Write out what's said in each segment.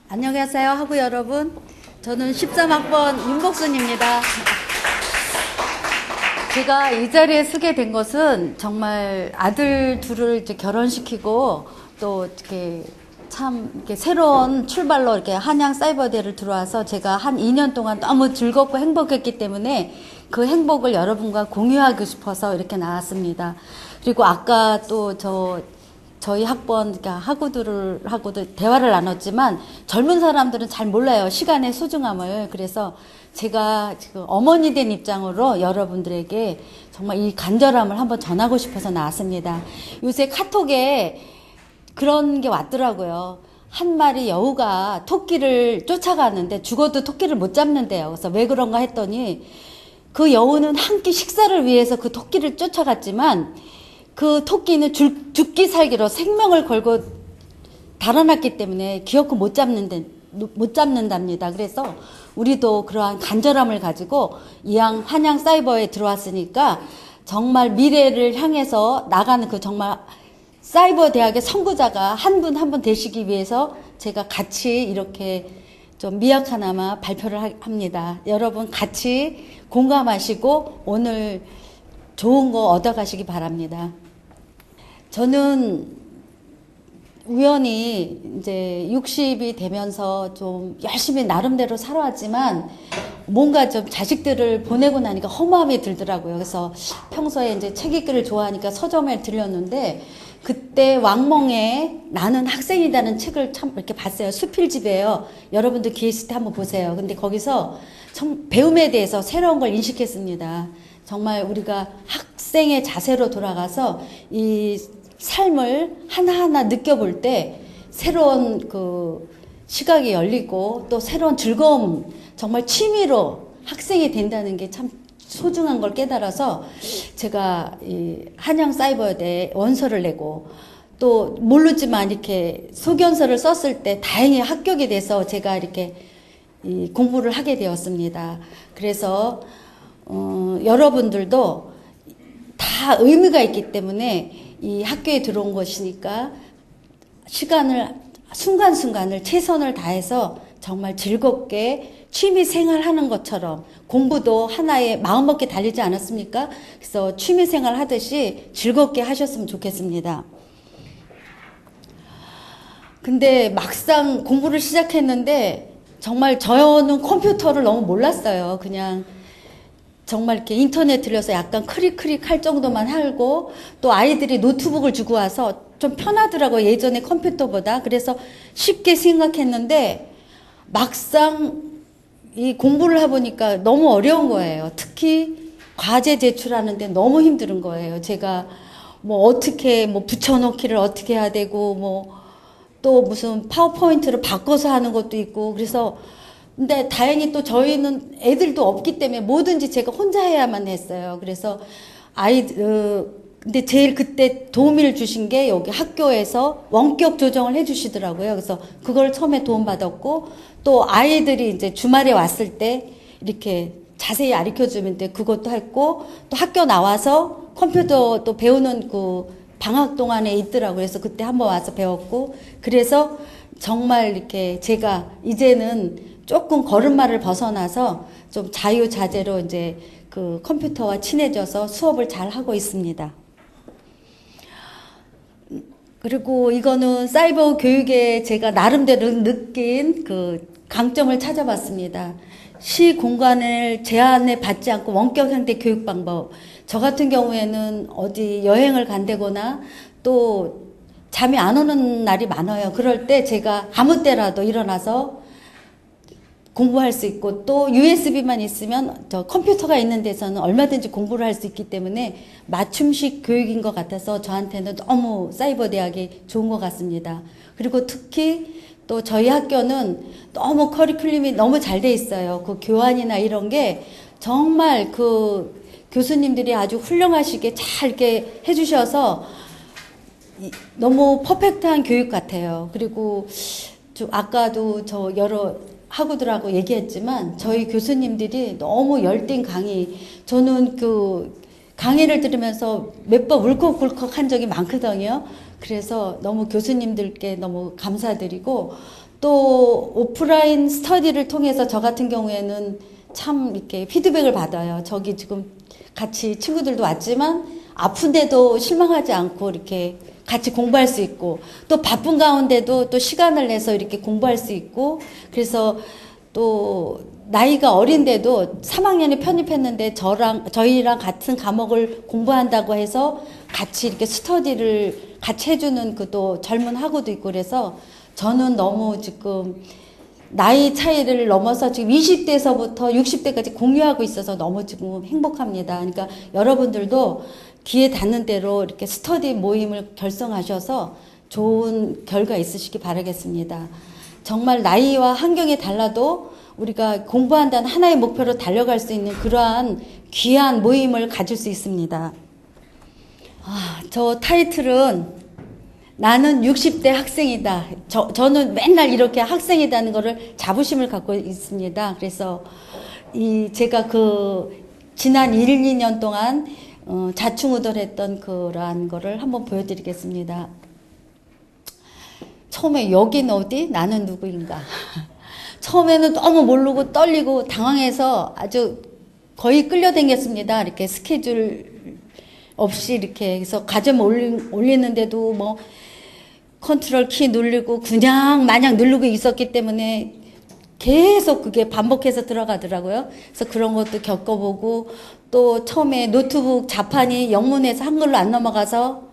안녕하세요, 학우 여러분. 저는 13학번 윤복순입니다. 제가 이 자리에 서게 된 것은 정말 아들 둘을 이제 결혼시키고 또 이렇게 참 이렇게 새로운 출발로 이렇게 한양 사이버대를 들어와서 제가 한 2년 동안 너무 즐겁고 행복했기 때문에 그 행복을 여러분과 공유하고 싶어서 이렇게 나왔습니다. 그리고 아까 또 저희 학번, 그러니까 학우들하고도 대화를 나눴지만 젊은 사람들은 잘 몰라요. 시간의 소중함을. 그래서 제가 지금 어머니 된 입장으로 여러분들에게 정말 이 간절함을 한번 전하고 싶어서 나왔습니다. 요새 카톡에 그런 게 왔더라고요. 한 마리 여우가 토끼를 쫓아가는데 죽어도 토끼를 못 잡는데요. 그래서 왜 그런가 했더니 그 여우는 한 끼 식사를 위해서 그 토끼를 쫓아갔지만 그 토끼는 죽기 살기로 생명을 걸고 달아났기 때문에 기어코 못 잡는답니다. 그래서 우리도 그러한 간절함을 가지고 이왕 한양 사이버에 들어왔으니까 정말 미래를 향해서 나가는 그 정말 사이버 대학의 선구자가 한 분 한 분 되시기 위해서 제가 같이 이렇게 좀 미약하나마 발표를 합니다. 여러분 같이 공감하시고 오늘 좋은 거 얻어가시기 바랍니다. 저는 우연히 이제 60이 되면서 좀 열심히 나름대로 살아왔지만 뭔가 좀 자식들을 보내고 나니까 허무함이 들더라고요. 그래서 평소에 이제 책 읽기를 좋아하니까 서점에 들렸는데 그때 왕멍에 나는 학생이라는 책을 참 이렇게 봤어요. 수필집이에요. 여러분도 기회 있을 때 한번 보세요. 근데 거기서 배움에 대해서 새로운 걸 인식했습니다. 정말 우리가 학생의 자세로 돌아가서 이 삶을 하나하나 느껴볼 때 새로운 그 시각이 열리고 또 새로운 즐거움, 정말 취미로 학생이 된다는 게 참 소중한 걸 깨달아서 제가 이 한양 사이버대에 원서를 내고 또 모르지만 이렇게 소견서를 썼을 때 다행히 합격이 돼서 제가 이렇게 이 공부를 하게 되었습니다. 그래서 여러분들도 다 의미가 있기 때문에 이 학교에 들어온 것이니까 순간순간을 최선을 다해서 정말 즐겁게 취미 생활하는 것처럼 공부도 하나의 마음먹기 달리지 않았습니까? 그래서 취미 생활 하듯이 즐겁게 하셨으면 좋겠습니다. 근데 막상 공부를 시작했는데 정말 저는 컴퓨터를 너무 몰랐어요. 그냥 정말 이렇게 인터넷 들려서 약간 클릭 할 정도만 하고 또 아이들이 노트북을 주고 와서 좀 편하더라고요. 예전에 컴퓨터보다. 그래서 쉽게 생각했는데 막상 이 공부를 해보니까 너무 어려운 거예요. 특히 과제 제출하는데 너무 힘든 거예요. 제가 뭐 어떻게 뭐 붙여넣기를 어떻게 해야 되고 뭐 또 무슨 파워포인트를 바꿔서 하는 것도 있고 그래서 근데 다행히 또 저희는 애들도 없기 때문에 뭐든지 제가 혼자 해야만 했어요. 그래서 근데 제일 그때 도움을 주신 게 여기 학교에서 원격 조정을 해주시더라고요. 그래서 그걸 처음에 도움받았고 또 아이들이 이제 주말에 왔을 때 이렇게 자세히 가르쳐주면 돼 그것도 했고 또 학교 나와서 컴퓨터 또 배우는 그 방학 동안에 있더라고요. 그래서 그때 한번 와서 배웠고 그래서 정말 이렇게 제가 이제는 조금 걸음마를 벗어나서 좀 자유자재로 이제 그 컴퓨터와 친해져서 수업을 잘 하고 있습니다. 그리고 이거는 사이버 교육에 제가 나름대로 느낀 그 강점을 찾아봤습니다. 시 공간을 제한에 받지 않고 원격 형태 교육 방법. 저 같은 경우에는 어디 여행을 간다거나 또 잠이 안 오는 날이 많아요. 그럴 때 제가 아무 때라도 일어나서 공부할 수 있고 또 USB만 있으면 저 컴퓨터가 있는 데서는 얼마든지 공부를 할 수 있기 때문에 맞춤식 교육인 것 같아서 저한테는 너무 사이버 대학이 좋은 것 같습니다. 그리고 특히 또 저희 학교는 너무 커리큘럼이 너무 잘 돼 있어요. 그 교환이나 이런 게 정말 그 교수님들이 아주 훌륭하시게 잘 이렇게 해주셔서 너무 퍼펙트한 교육 같아요. 그리고 좀 아까도 저 여러 학우들하고 얘기했지만 저희 교수님들이 너무 열띤 강의 저는 그 강의를 들으면서 몇 번 울컥울컥 한 적이 많거든요. 그래서 너무 교수님들께 너무 감사드리고 또 오프라인 스터디를 통해서 저 같은 경우에는 참 이렇게 피드백을 받아요. 저기 지금 같이 친구들도 왔지만 아픈데도 실망하지 않고 이렇게 같이 공부할 수 있고, 또 바쁜 가운데도 또 시간을 내서 이렇게 공부할 수 있고, 그래서 또 나이가 어린데도 3학년에 편입했는데 저희랑 같은 과목을 공부한다고 해서 같이 이렇게 스터디를 같이 해주는 그 또 젊은 학우도 있고, 그래서 저는 너무 지금 나이 차이를 넘어서 지금 20대에서부터 60대까지 공유하고 있어서 너무 지금 행복합니다. 그러니까 여러분들도 귀에 닿는 대로 이렇게 스터디 모임을 결성하셔서 좋은 결과 있으시기 바라겠습니다. 정말 나이와 환경이 달라도 우리가 공부한다는 하나의 목표로 달려갈 수 있는 그러한 귀한 모임을 가질 수 있습니다. 저 타이틀은 나는 60대 학생이다. 저는 맨날 이렇게 학생이라는 거를 자부심을 갖고 있습니다. 그래서 제가 지난 1, 2년 동안 자충우돌했던 그러한 거를 한번 보여드리겠습니다. 처음에 여긴 어디? 나는 누구인가? 처음에는 너무 모르고 떨리고 당황해서 아주 거의 끌려다녔습니다. 이렇게 스케줄 없이 이렇게 해서 과점 올리는데도 뭐 컨트롤 키 누르고 그냥 마냥 누르고 있었기 때문에 계속 그게 반복해서 들어가더라고요. 그래서 그런 것도 겪어보고, 또 처음에 노트북 자판이 영문에서 한글로 안 넘어가서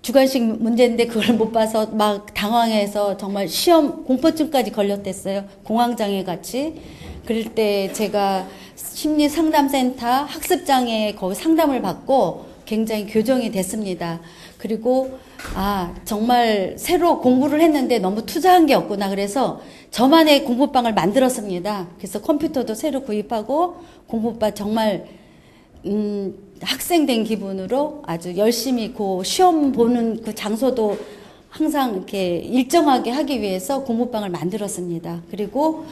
주관식 문제인데 그걸 못 봐서 막 당황해서 정말 시험 공포증까지 걸렸댔어요. 공황장애 같이. 그럴 때 제가 심리상담센터 학습장애 거기 상담을 받고 굉장히 교정이 됐습니다. 그리고 정말 새로 공부를 했는데 너무 투자한 게 없구나. 그래서 저만의 공부방을 만들었습니다. 그래서 컴퓨터도 새로 구입하고 공부방 정말 학생 된 기분으로 아주 열심히 시험 보는 그 장소도 항상 이렇게 일정하게 하기 위해서 공부방을 만들었습니다. 그리고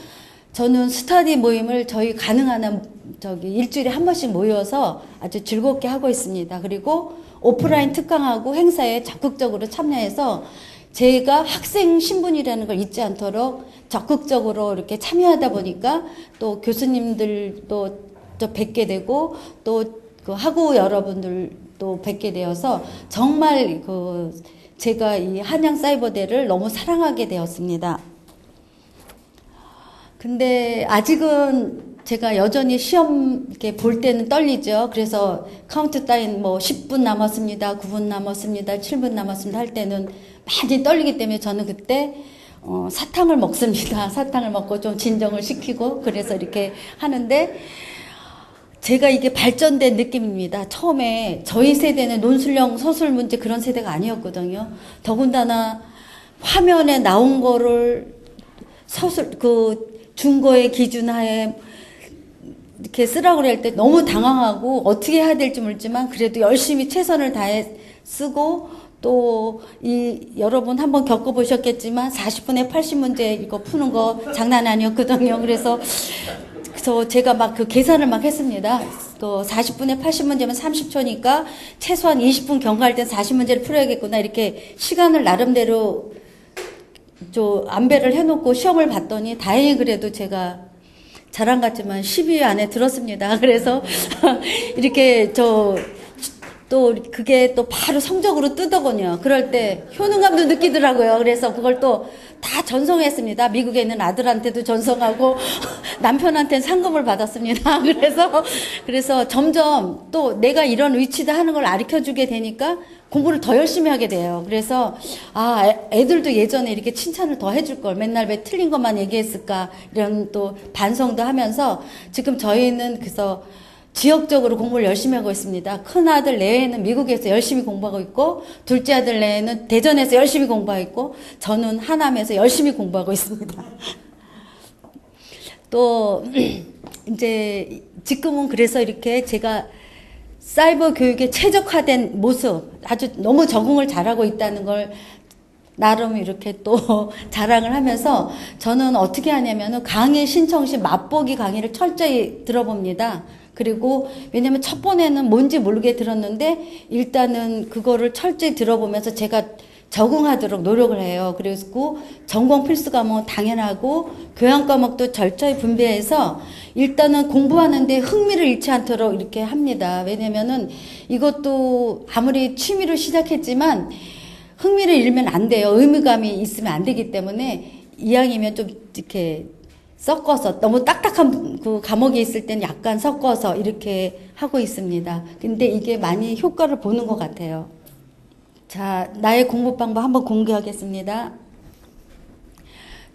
저는 스터디 모임을 저희 가능한 한 일주일에 한 번씩 모여서 아주 즐겁게 하고 있습니다. 그리고 오프라인 특강하고 행사에 적극적으로 참여해서 제가 학생 신분이라는 걸 잊지 않도록 적극적으로 이렇게 참여하다 보니까 또 교수님들도 뵙게 되고 또 그 학우 여러분들도 뵙게 되어서 정말 제가 이 한양사이버대를 너무 사랑하게 되었습니다. 근데 아직은 제가 여전히 시험 이렇게 볼 때는 떨리죠. 그래서 카운트다운 10분 남았습니다. 9분 남았습니다. 7분 남았습니다. 할 때는 많이 떨리기 때문에 저는 그때 사탕을 먹습니다. 사탕을 먹고 좀 진정을 시키고 그래서 이렇게 하는데 제가 이게 발전된 느낌입니다. 처음에 저희 세대는 논술형 서술 문제 그런 세대가 아니었거든요. 더군다나 화면에 나온 거를 중고의 기준하에 이렇게 쓰라고 할 때 너무 당황하고 어떻게 해야 될지 모르지만 그래도 열심히 최선을 다해 쓰고 또 여러분 한번 겪어보셨겠지만 40분에 80문제 이거 푸는 거 장난 아니었거든요. 그래서 제가 막 계산을 막 했습니다. 40분에 80문제면 30초니까 최소한 20분 경과할 땐 40문제를 풀어야겠구나. 이렇게 시간을 나름대로 안배를 해놓고 시험을 봤더니 다행히 그래도 제가 자랑 같지만 10위 안에 들었습니다. 그래서 이렇게 또 그게 또 바로 성적으로 뜨더군요. 그럴 때 효능감도 느끼더라고요. 그래서 그걸 또 다 전송했습니다. 미국에 있는 아들한테도 전송하고 남편한테는 상금을 받았습니다. 그래서 점점 또 내가 이런 위치다 하는 걸 가르쳐주게 되니까 공부를 더 열심히 하게 돼요. 그래서 애들도 예전에 이렇게 칭찬을 더 해줄 걸 맨날 왜 틀린 것만 얘기했을까 이런 또 반성도 하면서 지금 저희는 그래서 지역적으로 공부를 열심히 하고 있습니다. 큰 아들 내외는 미국에서 열심히 공부하고 있고 둘째 아들 내외는 대전에서 열심히 공부하고 있고 저는 하남에서 열심히 공부하고 있습니다. 또 이제 지금은 그래서 이렇게 제가 사이버 교육에 최적화된 모습 아주 너무 적응을 잘하고 있다는 걸 나름 이렇게 또 자랑을 하면서 저는 어떻게 하냐면은 강의 신청 시 맛보기 강의를 철저히 들어봅니다. 그리고 왜냐면 첫 번에는 뭔지 모르게 들었는데 일단은 그거를 철저히 들어보면서 제가 적응하도록 노력을 해요. 그리고 전공 필수 과목은 당연하고 교양 과목도 철저히 분배해서 일단은 공부하는데 흥미를 잃지 않도록 이렇게 합니다. 왜냐면은 이것도 아무리 취미로 시작했지만 흥미를 잃으면 안 돼요. 의무감이 있으면 안 되기 때문에 이왕이면 좀 이렇게 섞어서, 너무 딱딱한 그 과목이 있을 때는 약간 섞어서 이렇게 하고 있습니다. 근데 이게 많이 효과를 보는 것 같아요. 자, 나의 공부 방법 한번 공개하겠습니다.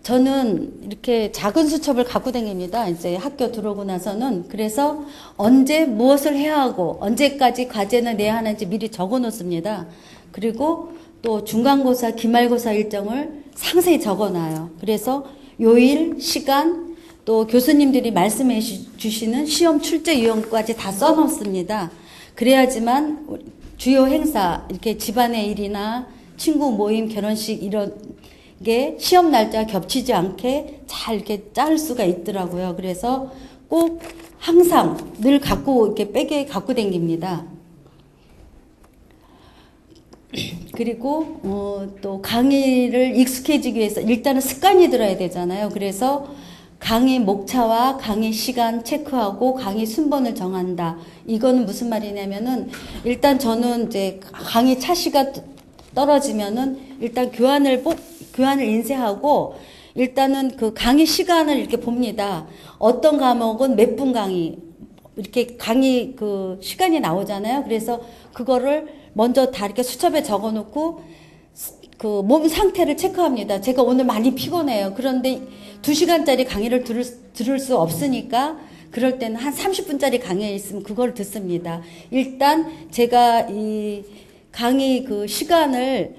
저는 이렇게 작은 수첩을 갖고 다닙니다. 이제 학교 들어오고 나서는. 그래서 언제 무엇을 해야 하고 언제까지 과제는 내야 하는지 미리 적어 놓습니다. 그리고 또 중간고사, 기말고사 일정을 상세히 적어 놔요. 그래서 요일, 시간, 또 교수님들이 말씀해 주시는 시험 출제 유형까지 다 써 놓습니다. 그래야지만 주요 행사, 이렇게 집안의 일이나 친구 모임, 결혼식 이런 게 시험 날짜 겹치지 않게 잘 이렇게 짤 수가 있더라고요. 그래서 꼭 항상 늘 갖고 이렇게 백에 갖고 다닙니다. 그리고 또 강의를 익숙해지기 위해서 일단은 습관이 들어야 되잖아요. 그래서 강의 목차와 강의 시간 체크하고 강의 순번을 정한다. 이거는 무슨 말이냐면은 일단 저는 이제 강의 차시가 떨어지면은 일단 교환을 인쇄하고 일단은 그 강의 시간을 이렇게 봅니다. 어떤 과목은 몇 분 강의 이렇게 강의 그 시간이 나오잖아요. 그래서 그거를 먼저 다 이렇게 수첩에 적어 놓고 그 몸 상태를 체크합니다. 제가 오늘 많이 피곤해요. 그런데 2시간짜리 강의를 들을 수 없으니까 그럴 때는 한 30분짜리 강의에 있으면 그걸 듣습니다. 일단 제가 이 강의 그 시간을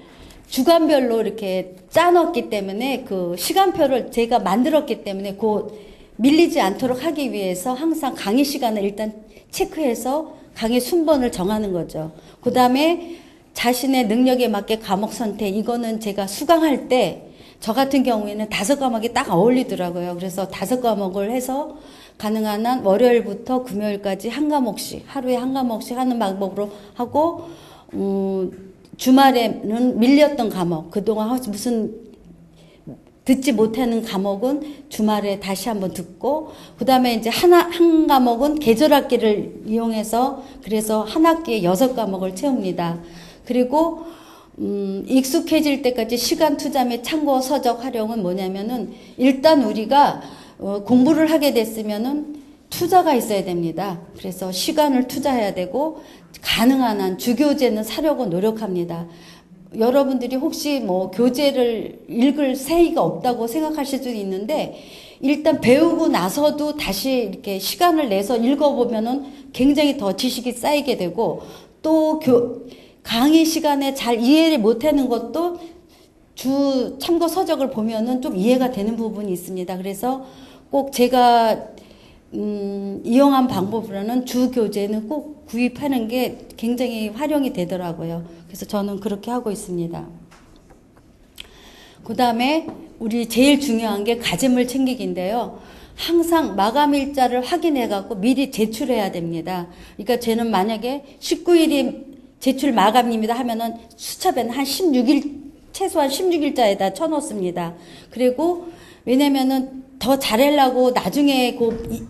주간별로 이렇게 짜놨기 때문에 그 시간표를 제가 만들었기 때문에 그 밀리지 않도록 하기 위해서 항상 강의 시간을 일단 체크해서 강의 순번을 정하는 거죠. 그 다음에 자신의 능력에 맞게 과목 선택, 이거는 제가 수강할 때 저 같은 경우에는 5과목이 딱 어울리더라고요. 그래서 5과목을 해서 가능한 한 월요일부터 금요일까지 한 과목씩, 하루에 한 과목씩 하는 방법으로 하고, 주말에는 밀렸던 과목, 그동안 무슨 듣지 못하는 과목은 주말에 다시 한번 듣고, 그 다음에 이제 한 과목은 계절학기를 이용해서 그래서 한 학기에 6과목을 채웁니다. 그리고 익숙해질 때까지 시간 투자 및 참고 서적 활용은 뭐냐면은 일단 우리가 공부를 하게 됐으면은 투자가 있어야 됩니다. 그래서 시간을 투자해야 되고 가능한 한 주교재는 사려고 노력합니다. 여러분들이 혹시 뭐 교재를 읽을 새의가 없다고 생각하실 수도 있는데 일단 배우고 나서도 다시 이렇게 시간을 내서 읽어보면은 굉장히 더 지식이 쌓이게 되고 또 강의 시간에 잘 이해를 못하는 것도 주 참고 서적을 보면은 좀 이해가 되는 부분이 있습니다. 그래서 꼭 제가 이용한 방법으로는 주 교재는 꼭 구입하는 게 굉장히 활용이 되더라고요. 그래서 저는 그렇게 하고 있습니다. 그 다음에 우리 제일 중요한 게 가제물 챙기기인데요. 항상 마감 일자를 확인해 갖고 미리 제출해야 됩니다. 그러니까 저는 만약에 19일이 제출 마감입니다 하면은 수첩에는 한 16일, 최소한 16일자에다 쳐놓습니다. 그리고 왜냐면은 더 잘하려고 나중에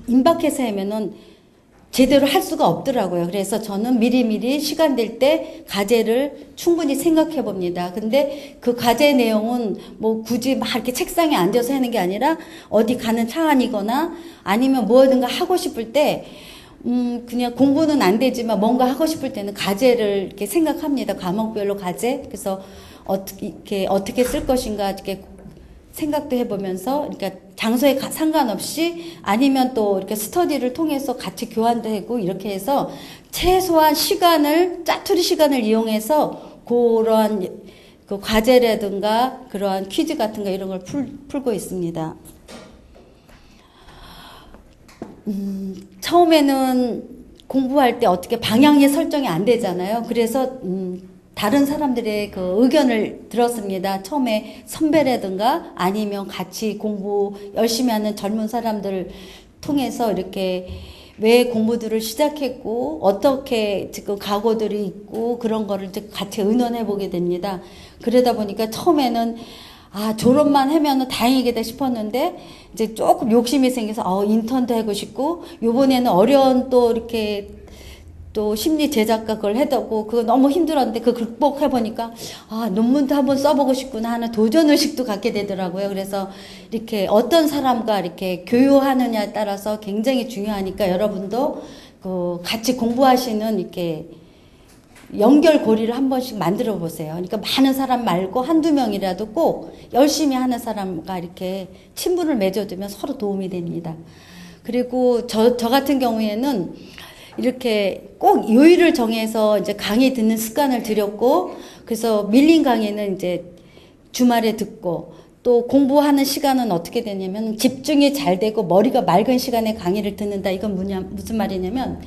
임박해서 하면은 제대로 할 수가 없더라고요. 그래서 저는 미리미리 시간 될 때 과제를 충분히 생각해 봅니다. 근데 그 과제 내용은 뭐 굳이 막 이렇게 책상에 앉아서 하는 게 아니라 어디 가는 차 안이거나 아니면 뭐든가 하고 싶을 때 그냥 공부는 안 되지만 뭔가 하고 싶을 때는 과제를 이렇게 생각합니다. 과목별로 과제. 그래서 어떻게 쓸 것인가 이렇게 생각도 해보면서, 그러니까 장소에 상관없이 아니면 또 이렇게 스터디를 통해서 같이 교환도 하고 이렇게 해서 최소한 짜투리 시간을 이용해서 그런 그 과제라든가 그러한 퀴즈 같은 거 이런 걸 풀고 있습니다. 처음에는 공부할 때 어떻게 방향이 설정이 안 되잖아요. 그래서 다른 사람들의 그 의견을 들었습니다. 처음에 선배라든가 아니면 같이 공부 열심히 하는 젊은 사람들 통해서 이렇게 왜 공부들을 시작했고 어떻게 지금 각오들이 있고 그런 거를 이제 같이 의논해 보게 됩니다. 그러다 보니까 처음에는 졸업만 하면은 다행이겠다 싶었는데 이제 조금 욕심이 생겨서 인턴도 하고 싶고, 요번에는 어려운 또 이렇게 또 심리 제작가 그걸 해두고 그거 너무 힘들었는데 그거 극복해 보니까 논문도 한번 써보고 싶구나 하는 도전 의식도 갖게 되더라고요. 그래서 이렇게 어떤 사람과 이렇게 교류하느냐에 따라서 굉장히 중요하니까 여러분도 그 같이 공부하시는 이렇게 연결고리를 한 번씩 만들어 보세요. 그러니까 많은 사람 말고 한두 명이라도 꼭 열심히 하는 사람과 이렇게 친분을 맺어두면 서로 도움이 됩니다. 그리고 저 같은 경우에는 이렇게 꼭 요일을 정해서 이제 강의 듣는 습관을 들였고, 그래서 밀린 강의는 이제 주말에 듣고, 또 공부하는 시간은 어떻게 되냐면 집중이 잘 되고 머리가 맑은 시간에 강의를 듣는다. 이건 무슨 말이냐면,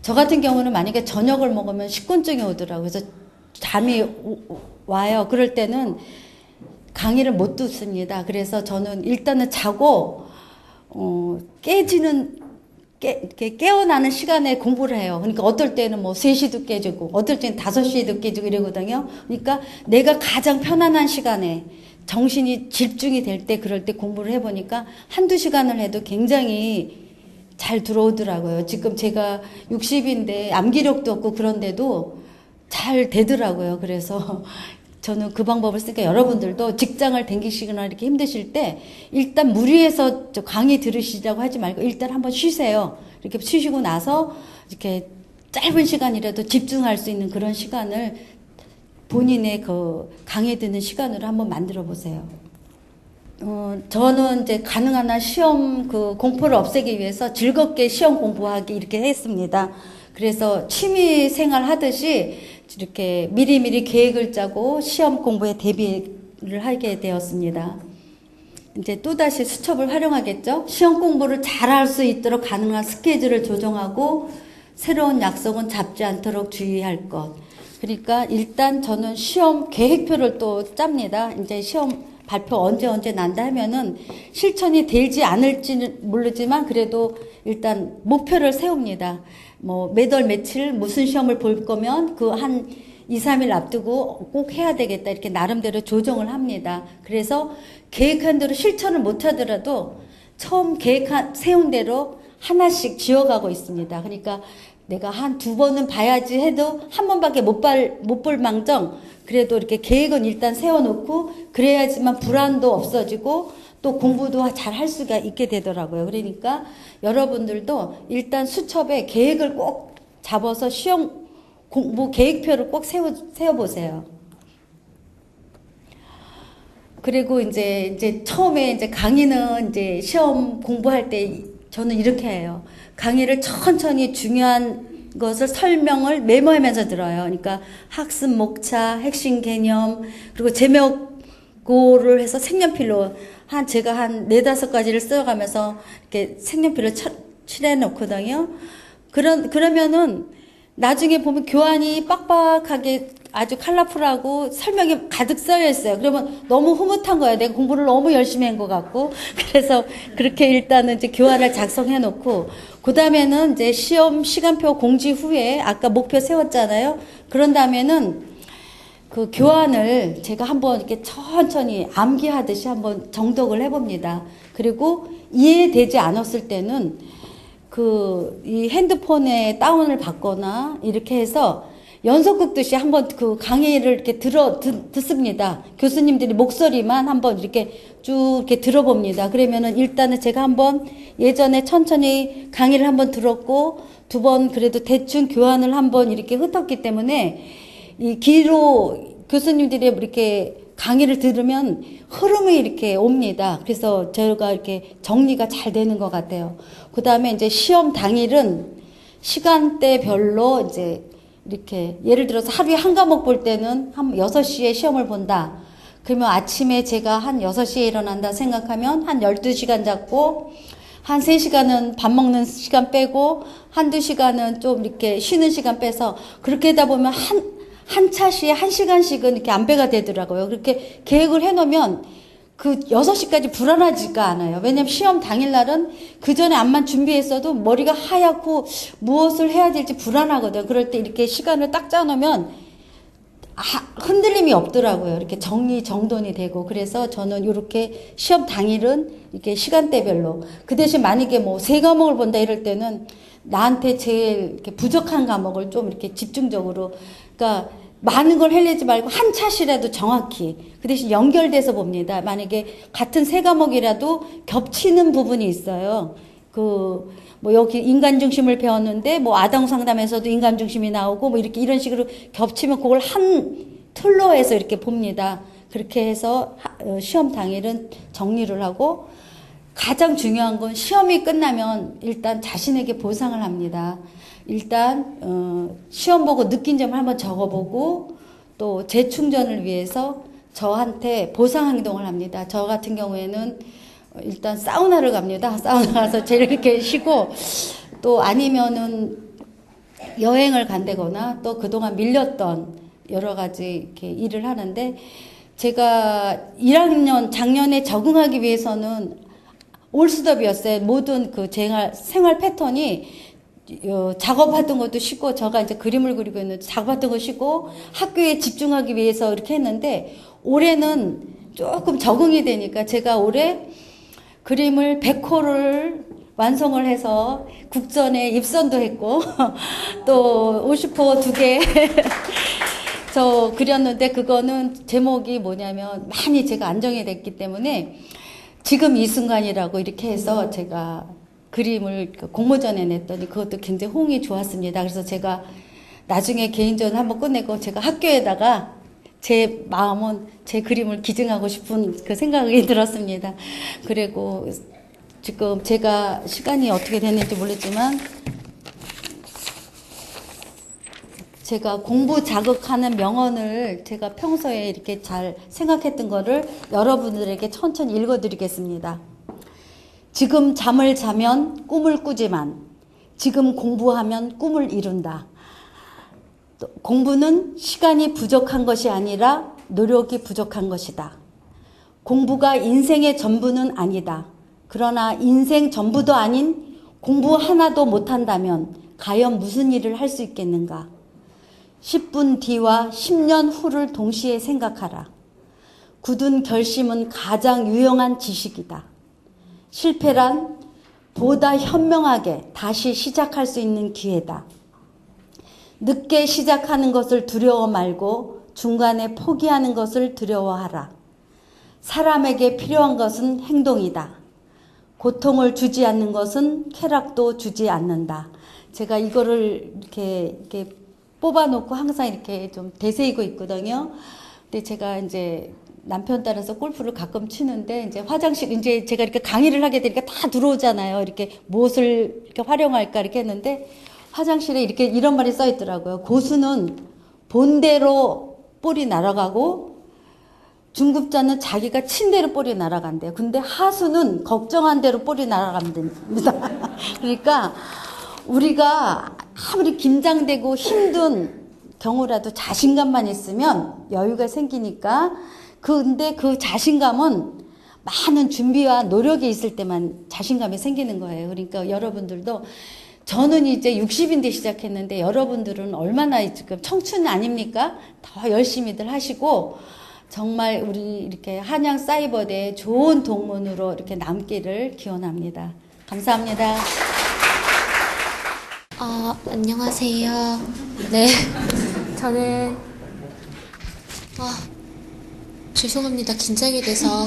저 같은 경우는 만약에 저녁을 먹으면 식곤증이 오더라고요. 그래서 잠이 와요. 그럴 때는 강의를 못 듣습니다. 그래서 저는 일단은 자고 깨어나는 시간에 공부를 해요. 그러니까 어떨 때는 3시도 깨지고 어떨 때는 5시에도 깨지고 이러거든요. 그러니까 내가 가장 편안한 시간에 정신이 집중이 될 때, 그럴 때 공부를 해보니까 한두 시간을 해도 굉장히 잘 들어오더라고요. 지금 제가 60인데 암기력도 없고 그런데도 잘 되더라고요. 그래서 저는 그 방법을 쓰니까 여러분들도 직장을 다니시거나 이렇게 힘드실 때 일단 무리해서 강의 들으시자고 하지 말고 일단 한번 쉬세요. 이렇게 쉬시고 나서 이렇게 짧은 시간이라도 집중할 수 있는 그런 시간을 본인의 그 강의 듣는 시간으로 한번 만들어 보세요. 저는 이제 가능한 한 시험 그 공포를 없애기 위해서 즐겁게 시험 공부하기 이렇게 했습니다. 그래서 취미 생활 하듯이 이렇게 미리미리 계획을 짜고 시험 공부에 대비를 하게 되었습니다. 이제 또다시 수첩을 활용하겠죠. 시험 공부를 잘할 수 있도록 가능한 스케줄을 조정하고 새로운 약속은 잡지 않도록 주의할 것. 그러니까 일단 저는 시험 계획표를 또 짭니다. 이제 시험 발표 언제 난다 하면은 실천이 되지 않을지는 모르지만 그래도 일단 목표를 세웁니다. 매달 며칠 무슨 시험을 볼 거면 그 한 2, 3일 앞두고 꼭 해야 되겠다. 이렇게 나름대로 조정을 합니다. 그래서 계획한 대로 실천을 못 하더라도 처음 세운 대로 하나씩 지어가고 있습니다. 그러니까 내가 한 2번은 봐야지 해도 한 번밖에 못 볼 망정 그래도 이렇게 계획은 일단 세워놓고 그래야지만 불안도 없어지고 또 공부도 잘 할 수가 있게 되더라고요. 그러니까 여러분들도 일단 수첩에 계획을 꼭 잡아서 시험 공부 계획표를 꼭 세워보세요. 그리고 이제 처음에 이제 강의는 이제 시험 공부할 때 저는 이렇게 해요. 강의를 천천히 중요한 것을 설명을 메모하면서 들어요. 그러니까 학습 목차, 핵심 개념, 그리고 제목고를 해서 색연필로 제가 한 4-5가지를 써가면서 이렇게 색연필로 칠해 놓거든요. 그러면은 나중에 보면 교환이 빡빡하게 아주 컬러풀하고 설명이 가득 쌓여 있어요. 그러면 너무 흐뭇한 거예요. 내가 공부를 너무 열심히 한 것 같고. 그래서 그렇게 일단은 이제 교환을 작성해 놓고, 그 다음에는 이제 시험 시간표 공지 후에 아까 목표 세웠잖아요. 그런 다음에는 그 교환을 제가 한번 이렇게 천천히 암기하듯이 한번 정독을 해봅니다. 그리고 이해되지 않았을 때는 이 핸드폰에 다운을 받거나 이렇게 해서 연속 긋듯이 한번 그 강의를 이렇게 듣습니다. 교수님들이 목소리만 한번 이렇게 쭉 이렇게 들어봅니다. 그러면은 일단은 제가 한번 예전에 천천히 강의를 한번 들었고 2번 그래도 대충 교환을 한번 이렇게 흩었기 때문에 이 교수님들이 이렇게 강의를 들으면 흐름이 이렇게 옵니다. 그래서 저희가 이렇게 정리가 잘 되는 것 같아요. 그 다음에 이제 시험 당일은 시간대별로 이제 이렇게 예를 들어서 하루에 한 과목 볼 때는 한 6시에 시험을 본다. 그러면 아침에 제가 한 6시에 일어난다 생각하면 한 12시간 잡고 한 3시간은 밥 먹는 시간 빼고 한두 시간은 좀 이렇게 쉬는 시간 빼서 그렇게 하다 보면 한 차시에 1시간씩은 이렇게 안배가 되더라고요. 그렇게 계획을 해놓으면 그 6시까지 불안하지가 않아요. 왜냐면 시험 당일날은 그 전에 암만 준비했어도 머리가 하얗고 무엇을 해야 될지 불안하거든. 그럴 때 이렇게 시간을 딱 짜놓으면 흔들림이 없더라고요. 이렇게 정돈이 되고. 그래서 저는 이렇게 시험 당일은 이렇게 시간대별로. 그 대신 만약에 뭐 3과목을 본다 이럴 때는 나한테 제일 이렇게 부족한 과목을 좀 이렇게 집중적으로, 그러니까 많은 걸 헬리지 말고 한 차시라도 정확히, 그 대신 연결돼서 봅니다. 만약에 같은 3과목이라도 겹치는 부분이 있어요. 뭐 여기 인간 중심을 배웠는데 뭐 아동 상담에서도 인간 중심이 나오고 뭐 이렇게 이런 식으로 겹치면 그걸 한 틀로 해서 이렇게 봅니다. 그렇게 해서 시험 당일은 정리를 하고, 가장 중요한 건 시험이 끝나면 일단 자신에게 보상을 합니다. 일단 시험 보고 느낀 점을 한번 적어보고 또 재충전을 위해서 저한테 보상 행동을 합니다. 저 같은 경우에는 일단 사우나를 갑니다. 사우나 가서 제일 이렇게 쉬고, 또 아니면은 여행을 간다거나 또 그동안 밀렸던 여러 가지 이렇게 일을 하는데, 제가 1학년 작년에 적응하기 위해서는 올스톱이었어요. 모든 그 생활 패턴이 작업하던 것도 쉬고, 제가 이제 그림을 그리고 있는데 작업하던 거 쉬고 학교에 집중하기 위해서 이렇게 했는데, 올해는 조금 적응이 되니까 제가 올해 그림을 100호를 완성을 해서 국전에 입선도 했고 또 50호 2개 저 그렸는데, 그거는 제목이 뭐냐면 많이 제가 안정이 됐기 때문에 지금 이 순간이라고 이렇게 해서 제가 그림을 공모전에 냈더니 그것도 굉장히 호응이 좋았습니다. 그래서 제가 나중에 개인전 한번 끝내고 제가 학교에다가 제 마음은 제 그림을 기증하고 싶은 그 생각이 들었습니다. 그리고 지금 제가 시간이 어떻게 됐는지 모르지만 제가 공부 자극하는 명언을 제가 평소에 이렇게 잘 생각했던 거를 여러분들에게 천천히 읽어드리겠습니다. 지금 잠을 자면 꿈을 꾸지만 지금 공부하면 꿈을 이룬다. 공부는 시간이 부족한 것이 아니라 노력이 부족한 것이다. 공부가 인생의 전부는 아니다. 그러나 인생 전부도 아닌 공부 하나도 못한다면 과연 무슨 일을 할 수 있겠는가? 10분 뒤와 10년 후를 동시에 생각하라. 굳은 결심은 가장 유용한 지식이다. 실패란 보다 현명하게 다시 시작할 수 있는 기회다. 늦게 시작하는 것을 두려워 말고 중간에 포기하는 것을 두려워하라. 사람에게 필요한 것은 행동이다. 고통을 주지 않는 것은 쾌락도 주지 않는다. 제가 이거를 이렇게 뽑아놓고 항상 이렇게 좀 되새기고 있거든요. 근데 제가 이제 남편 따라서 골프를 가끔 치는데, 이제 화장실, 이제 제가 이렇게 강의를 하게 되니까 다 들어오잖아요. 이렇게 무엇을 이렇게 활용할까 이렇게 했는데, 화장실에 이렇게 이런 말이 써 있더라고요. 고수는 본대로 볼이 날아가고 중급자는 자기가 친 대로 볼이 날아간대요. 근데 하수는 걱정한 대로 볼이 날아간답니다. 그러니까 우리가 아무리 긴장되고 힘든 경우라도 자신감만 있으면 여유가 생기니까, 근데 그 자신감은 많은 준비와 노력이 있을 때만 자신감이 생기는 거예요. 그러니까 여러분들도, 저는 이제 60인데 시작했는데 여러분들은 얼마나 지금 청춘 아닙니까? 더 열심히들 하시고 정말 우리 이렇게 한양 사이버대 좋은 동문으로 이렇게 남기를 기원합니다. 감사합니다. 안녕하세요. 네, 저는 죄송합니다. 긴장이 돼서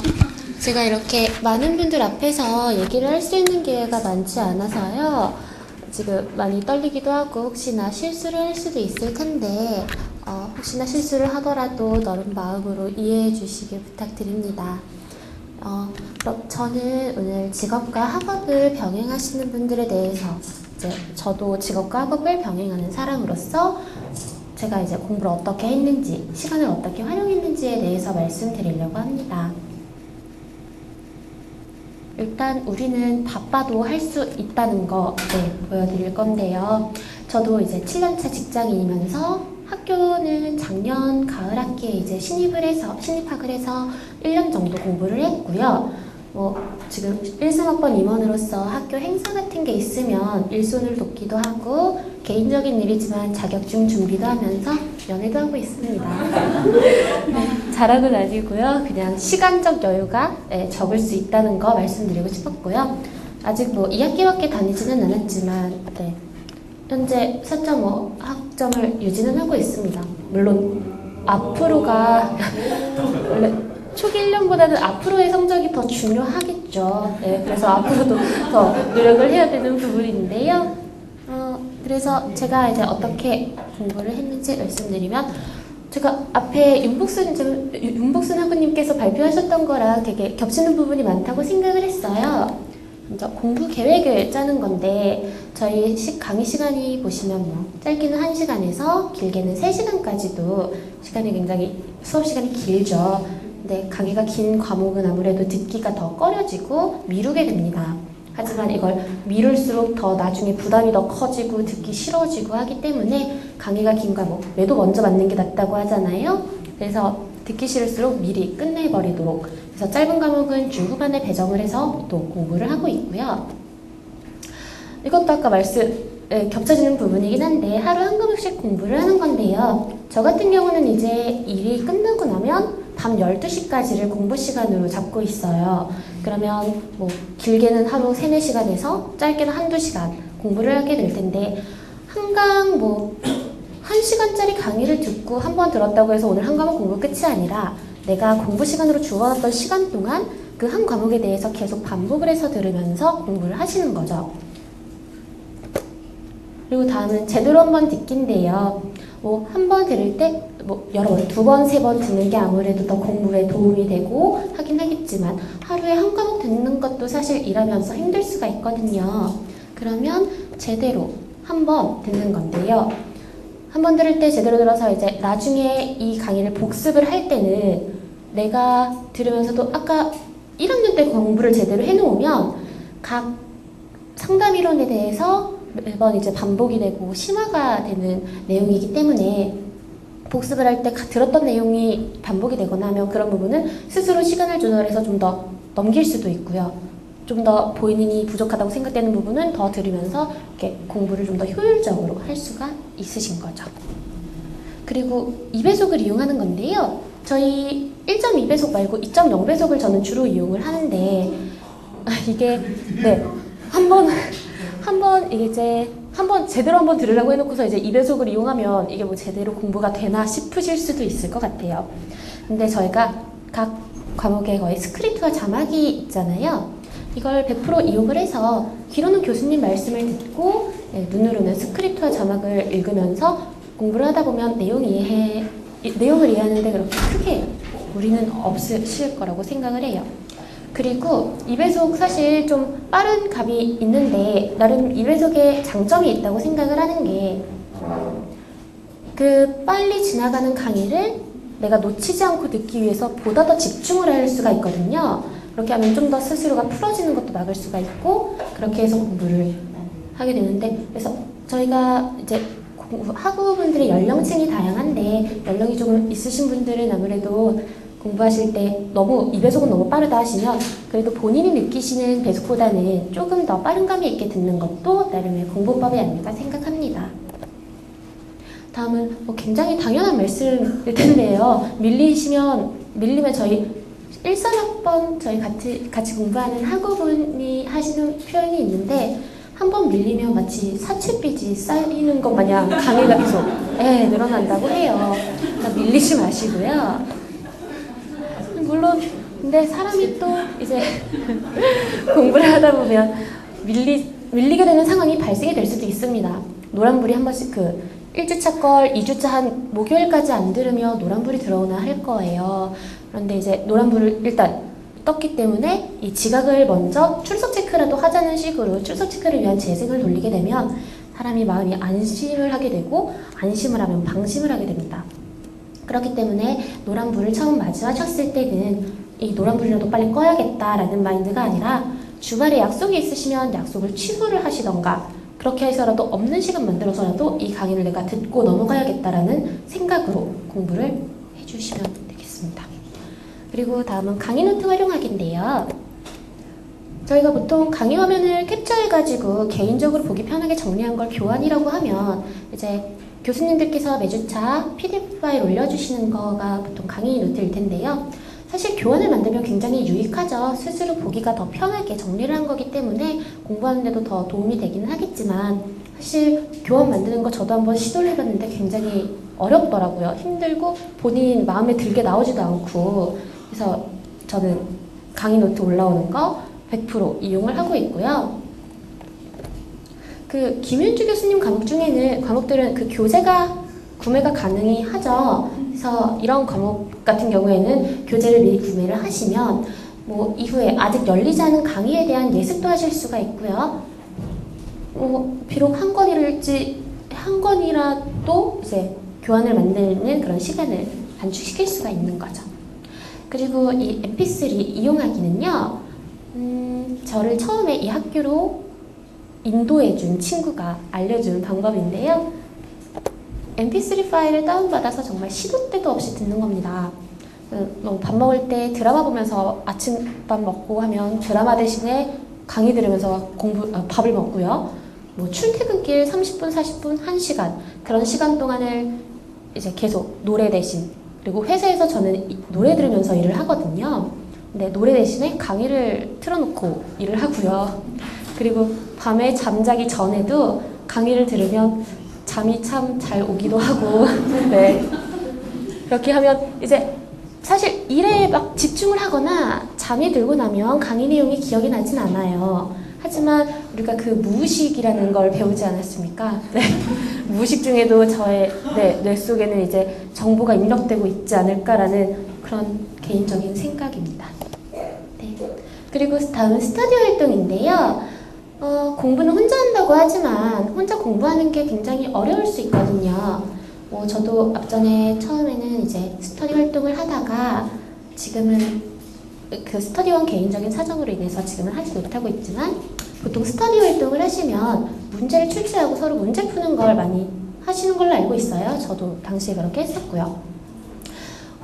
제가 이렇게 많은 분들 앞에서 얘기를 할 수 있는 기회가 많지 않아서요. 지금 많이 떨리기도 하고 혹시나 실수를 할 수도 있을 텐데 혹시나 실수를 하더라도 너른 마음으로 이해해 주시길 부탁드립니다. 그럼 저는 오늘 직업과 학업을 병행하시는 분들에 대해서, 이제 저도 직업과 학업을 병행하는 사람으로서 제가 이제 공부를 어떻게 했는지, 시간을 어떻게 활용했는지에 대해서 말씀드리려고 합니다. 일단 우리는 바빠도 할 수 있다는 거 보여드릴 건데요. 저도 이제 7년차 직장인이면서 학교는 작년 가을 학기에 이제 신입학을 해서 1년 정도 공부를 했고요. 지금 1, 3학번 임원으로서 학교 행사 같은 게 있으면 일손을 돕기도 하고 개인적인 일이지만 자격증 준비도 하면서 연애도 하고 있습니다. 네, 잘하고는 아니고요. 그냥 시간적 여유가 적을 수 있다는 거 말씀드리고 싶었고요. 아직 2학기밖에 다니지는 않았지만 현재 4.5 학점을 유지는 하고 있습니다. 물론 앞으로가 원래 초기 1년보다는 앞으로의 성적이 더 중요하겠죠. 그래서 앞으로도 더 노력을 해야 되는 부분인데요. 그래서 제가 이제 어떻게 공부를 했는지 말씀드리면, 제가 앞에 윤복순 학우님께서 발표하셨던 거랑 되게 겹치는 부분이 많다고 생각을 했어요. 먼저 공부 계획을 짜는 건데, 저희 강의 시간이 보시면 짧게는 1시간에서 길게는 3시간까지도 수업 시간이 길죠. 근데 강의가 긴 과목은 아무래도 듣기가 더 꺼려지고 미루게 됩니다. 하지만 이걸 미룰수록 더 나중에 부담이 더 커지고 듣기 싫어지고 하기 때문에 강의가 긴 과목, 매도 먼저 맞는 게 낫다고 하잖아요. 그래서 듣기 싫을수록 미리 끝내버리도록, 그래서 짧은 과목은 중후반에 배정을 해서 또 공부를 하고 있고요. 이것도 아까 겹쳐지는 부분이긴 한데, 하루 한 과목씩 공부를 하는 건데요. 저 같은 경우는 이제 일이 끝나고 나면 밤 12시까지를 공부 시간으로 잡고 있어요. 그러면 길게는 하루 3, 4시간에서 짧게는 1, 2시간 공부를 하게 될 텐데, 한강 1시간짜리 강의를 듣고 한 번 들었다고 해서 오늘 한 과목 공부 끝이 아니라, 내가 공부 시간으로 주어놨던 시간 동안 그 한 과목에 대해서 계속 반복을 해서 들으면서 공부를 하시는 거죠. 그리고 다음은 제대로 한번 듣기인데요. 한 번 들을 때 여러 번, 2번, 3번 듣는 게 아무래도 더 공부에 도움이 되고 하긴 하겠지만, 하루에 한 과목 듣는 것도 사실 일하면서 힘들 수가 있거든요. 그러면 제대로 한 번 듣는 건데요. 한 번 들을 때 제대로 들어서 이제 나중에 이 강의를 복습을 할 때는 내가 들으면서도 아까 1학년 때 공부를 제대로 해놓으면 각 상담 이론에 대해서 매번 이제 반복이 되고 심화가 되는 내용이기 때문에, 복습을 할 때 들었던 내용이 반복이 되거나 하면 그런 부분은 스스로 시간을 조절해서 좀 더 넘길 수도 있고요. 좀 더 본인이 부족하다고 생각되는 부분은 더 들으면서 이렇게 공부를 좀 더 효율적으로 할 수가 있으신 거죠. 그리고 2배속을 이용하는 건데요. 저희 1.2배속 말고 2.0배속을 저는 주로 이용을 하는데, 이게 한번 제대로 한번 들으라고 해놓고서 이제 2배속을 이용하면 이게 제대로 공부가 되나 싶으실 수도 있을 것 같아요. 근데 저희가 각 과목에 거의 스크립트와 자막이 있잖아요. 이걸 100% 이용을 해서 귀로는 교수님 말씀을 듣고 눈으로는 스크립트와 자막을 읽으면서 공부를 하다 보면 내용을 이해하는데 그렇게 크게 무리는 없으실 거라고 생각을 해요. 그리고 2배속 사실 좀 빠른 값이 있는데, 나름 2배속에 장점이 있다고 생각을 하는 게, 그 빨리 지나가는 강의를 내가 놓치지 않고 듣기 위해서 보다 더 집중을 할 수가 있거든요. 그렇게 하면 좀 더 스스로가 풀어지는 것도 막을 수가 있고, 그렇게 해서 공부를 하게 되는데, 그래서 저희가 이제 학우분들의 연령층이 다양한데, 연령이 조금 있으신 분들은 아무래도 공부하실 때 너무 2배속은 너무 빠르다 하시면, 그래도 본인이 느끼시는 배속보다는 조금 더 빠른 감이 있게 듣는 것도 나름의 공부법이 아닐까 생각합니다. 다음은 굉장히 당연한 말씀일 텐데요. 밀리면 저희 1, 3학번 저희 같이 공부하는 학우분이 하시는 표현이 있는데, 한 번 밀리면 마치 사채빚이 쌓이는 것 마냥 강의가 계속 늘어난다고 해요. 그러니까 밀리지 마시고요. 물론 근데 사람이 또 이제 공부를 하다 보면 밀리게 되는 상황이 발생이 될 수도 있습니다. 노란불이 한 번씩 1주차 걸 2주차 한 목요일까지 안 들으면 노란불이 들어오나 할 거예요. 그런데 이제 노란불을 일단 떴기 때문에 이 지각을 먼저 출석 체크라도 하자는 식으로 출석 체크를 위한 재생을 돌리게 되면 사람이 마음이 안심을 하게 되고, 안심을 하면 방심을 하게 됩니다. 그렇기 때문에 노란불을 처음 마주하셨을 때는 이 노란불이라도 빨리 꺼야겠다라는 마인드가 아니라, 주말에 약속이 있으시면 약속을 취소를 하시던가, 그렇게 해서라도 없는 시간 만들어서라도 이 강의를 내가 듣고 넘어가야겠다라는 생각으로 공부를 해주시면 되겠습니다. 그리고 다음은 강의 노트 활용하기인데요. 저희가 보통 강의 화면을 캡처해가지고 개인적으로 보기 편하게 정리한 걸 교환이라고 하면 이제 교수님들께서 매주차 PDF 파일 올려주시는 거가 보통 강의 노트일 텐데요. 사실 교환을 만들면 굉장히 유익하죠. 스스로 보기가 더 편하게 정리를 한 거기 때문에 공부하는데도 더 도움이 되기는 하겠지만 사실 교환 만드는 거 저도 한번 시도를 해봤는데 굉장히 어렵더라고요. 힘들고 본인 마음에 들게 나오지도 않고 그래서 저는 강의 노트 올라오는 거 100% 이용을 하고 있고요. 그 김윤주 교수님 과목들은 그 교재가 구매가 가능하죠. 그래서 이런 과목 같은 경우에는 교재를 미리 구매를 하시면 뭐 이후에 아직 열리지 않은 강의에 대한 예습도 하실 수가 있고요. 비록 한 권이라도 이제 교환을 만드는 그런 시간을 단축시킬 수가 있는 거죠. 그리고 이 mp3 이용하기는요. 저를 처음에 이 학교로 인도해준 친구가 알려준 방법인데요. mp3 파일을 다운받아서 정말 시도 때도 없이 듣는 겁니다. 밥 먹을 때 드라마 보면서 아침밥 먹고 하면 드라마 대신에 강의 들으면서 밥을 먹고요. 뭐 출퇴근길 30분, 40분, 1시간 그런 시간 동안을 이제 계속 노래 대신 그리고 회사에서 저는 노래 들으면서 일을 하거든요. 근데 노래 대신에 강의를 틀어놓고 일을 하고요. 그리고 밤에 잠자기 전에도 강의를 들으면 잠이 참 잘 오기도 하고 네. 그렇게 하면 이제 사실 일에 막 집중을 하거나 잠이 들고 나면 강의 내용이 기억이 나진 않아요. 하지만 우리가 그 무의식이라는 걸 배우지 않았습니까? 네. 무의식 중에도 저의 뇌 속에는 이제 정보가 입력되고 있지 않을까라는 그런 개인적인 생각입니다. 네. 그리고 다음은 스터디 활동인데요. 공부는 혼자 한다고 하지만 혼자 공부하는 게 굉장히 어려울 수 있거든요. 저도 앞전에 처음에는 이제 스터디 활동을 하다가 지금은 그 스터디원 개인적인 사정으로 인해서 지금은 하지 못하고 있지만 보통 스터디 활동을 하시면 문제를 출제하고 서로 문제 푸는 걸 많이 하시는 걸로 알고 있어요. 저도 당시에 그렇게 했었고요.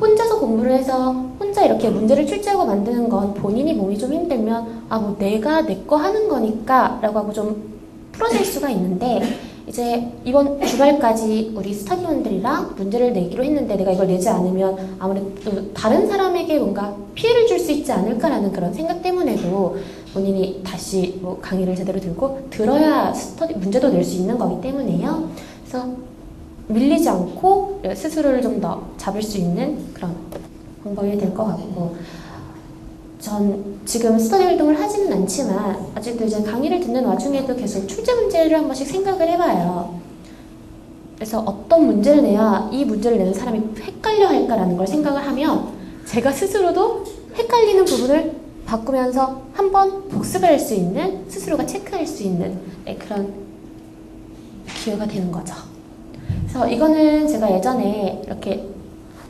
혼자서 공부를 해서 혼자 이렇게 문제를 출제하고 만드는 건 본인이 몸이 좀 힘들면 뭐 내가 내 거 하는 거니까 라고 하고 좀 풀어질 수가 있는데 이제 이번 주말까지 우리 스터디원들이랑 문제를 내기로 했는데 내가 이걸 내지 않으면 아무래도 다른 사람에게 뭔가 피해를 줄 수 있지 않을까라는 그런 생각 때문에도 본인이 다시 뭐 강의를 제대로 들어야 문제도 낼 수 있는 거기 때문에요. 그래서 밀리지 않고 스스로를 좀 더 잡을 수 있는 그런 방법이 될 것 같고 전 지금 스터디 활동을 하지는 않지만 아직도 이제 강의를 듣는 와중에도 계속 출제 문제를 한 번씩 생각을 해봐요. 그래서 어떤 문제를 내야 이 문제를 내는 사람이 헷갈려 할까라는 걸 생각을 하면 제가 스스로도 헷갈리는 부분을 바꾸면서 한번 복습을 할 수 있는 스스로가 체크할 수 있는 그런 기회가 되는 거죠. 그래서 이거는 제가 예전에 이렇게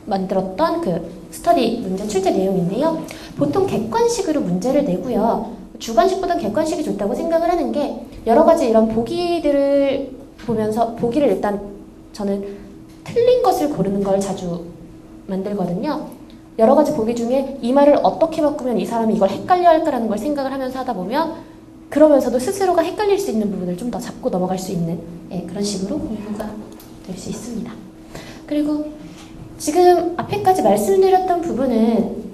만들었던 그 스터디 문제 출제 내용인데요. 보통 객관식으로 문제를 내고요. 주관식보다 객관식이 좋다고 생각을 하는 게 여러 가지 이런 보기들을 보면서 보기를 일단 저는 틀린 것을 고르는 걸 자주 만들거든요. 여러 가지 보기 중에 이 말을 어떻게 바꾸면 이 사람이 이걸 헷갈려 할까라는 걸 생각을 하면서 하다 보면 그러면서도 스스로가 헷갈릴 수 있는 부분을 좀 더 잡고 넘어갈 수 있는 그런 식으로 공부가 될 수 있습니다. 그리고 지금 앞에까지 말씀드렸던 부분은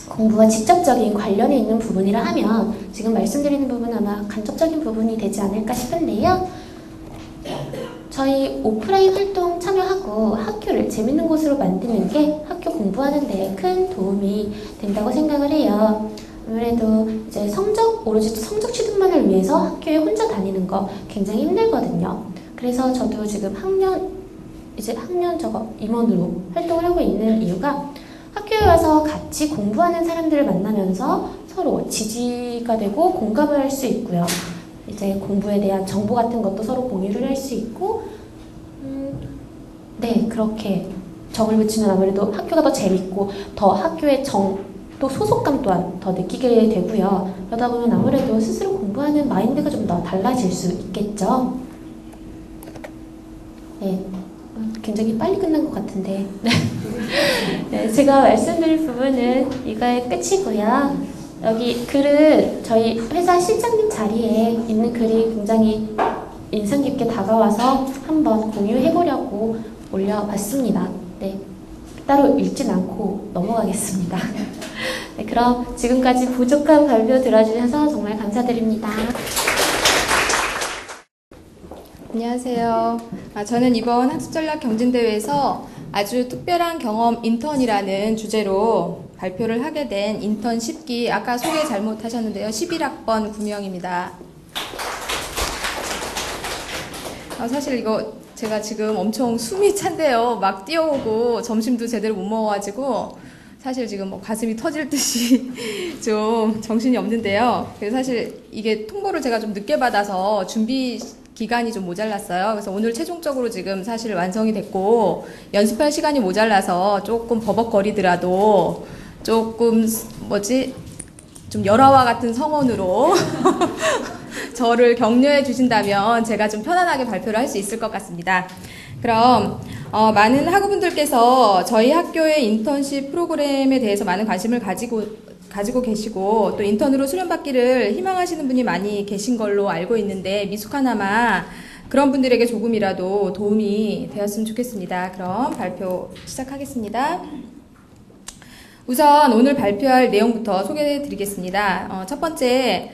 공부와 직접적인 관련이 있는 부분이라 하면 지금 말씀드리는 부분은 아마 간접적인 부분이 되지 않을까 싶은데요. 저희 오프라인 활동 참여하고 학교를 재밌는 곳으로 만드는 게 학교 공부하는 데 큰 도움이 된다고 생각을 해요. 아무래도 이제 오로지 성적 취득만을 위해서 학교에 혼자 다니는 거 굉장히 힘들거든요. 그래서 저도 지금 임원으로 활동을 하고 있는 이유가 학교에 와서 같이 공부하는 사람들을 만나면서 서로 지지가 되고 공감을 할 수 있고요. 이제 공부에 대한 정보 같은 것도 서로 공유를 할 수 있고, 그렇게 정을 붙이면 아무래도 학교가 더 재밌고 더 학교의 또 소속감 또한 더 느끼게 되고요. 그러다 보면 아무래도 스스로 공부하는 마인드가 좀 더 달라질 수 있겠죠. 네, 굉장히 빨리 끝난 것 같은데 네, 제가 말씀드릴 부분은 이거의 끝이고요. 여기 글은 저희 회사 실장님 자리에 있는 글이 굉장히 인상 깊게 다가와서 한번 공유해보려고 올려봤습니다. 네, 따로 읽진 않고 넘어가겠습니다. 네, 그럼 지금까지 부족한 발표 들어주셔서 정말 감사드립니다. 안녕하세요. 저는 이번 학습전략 경진대회에서 아주 특별한 경험 인턴이라는 주제로 발표를 하게 된 인턴 10기, 아까 소개 잘못하셨는데요. 11학번 9명입니다. 사실 이거 제가 지금 엄청 숨이 찬데요. 막 뛰어오고 점심도 제대로 못 먹어가지고 사실 지금 뭐 가슴이 터질 듯이 좀 정신이 없는데요. 그래서 사실 이게 통보를 제가 좀 늦게 받아서 준비 기간이 좀 모자랐어요. 그래서 오늘 최종적으로 지금 사실 완성이 됐고 연습할 시간이 모자라서 조금 버벅거리더라도 조금 좀 열화와 같은 성원으로 저를 격려해 주신다면 제가 좀 편안하게 발표를 할 수 있을 것 같습니다. 그럼 많은 학우분들께서 저희 학교의 인턴십 프로그램에 대해서 많은 관심을 가지고 계시고 또 인턴으로 수련받기를 희망하시는 분이 많이 계신 걸로 알고 있는데 미숙하나마 그런 분들에게 조금이라도 도움이 되었으면 좋겠습니다. 그럼 발표 시작하겠습니다. 우선 오늘 발표할 내용부터 소개해 드리겠습니다. 첫 번째,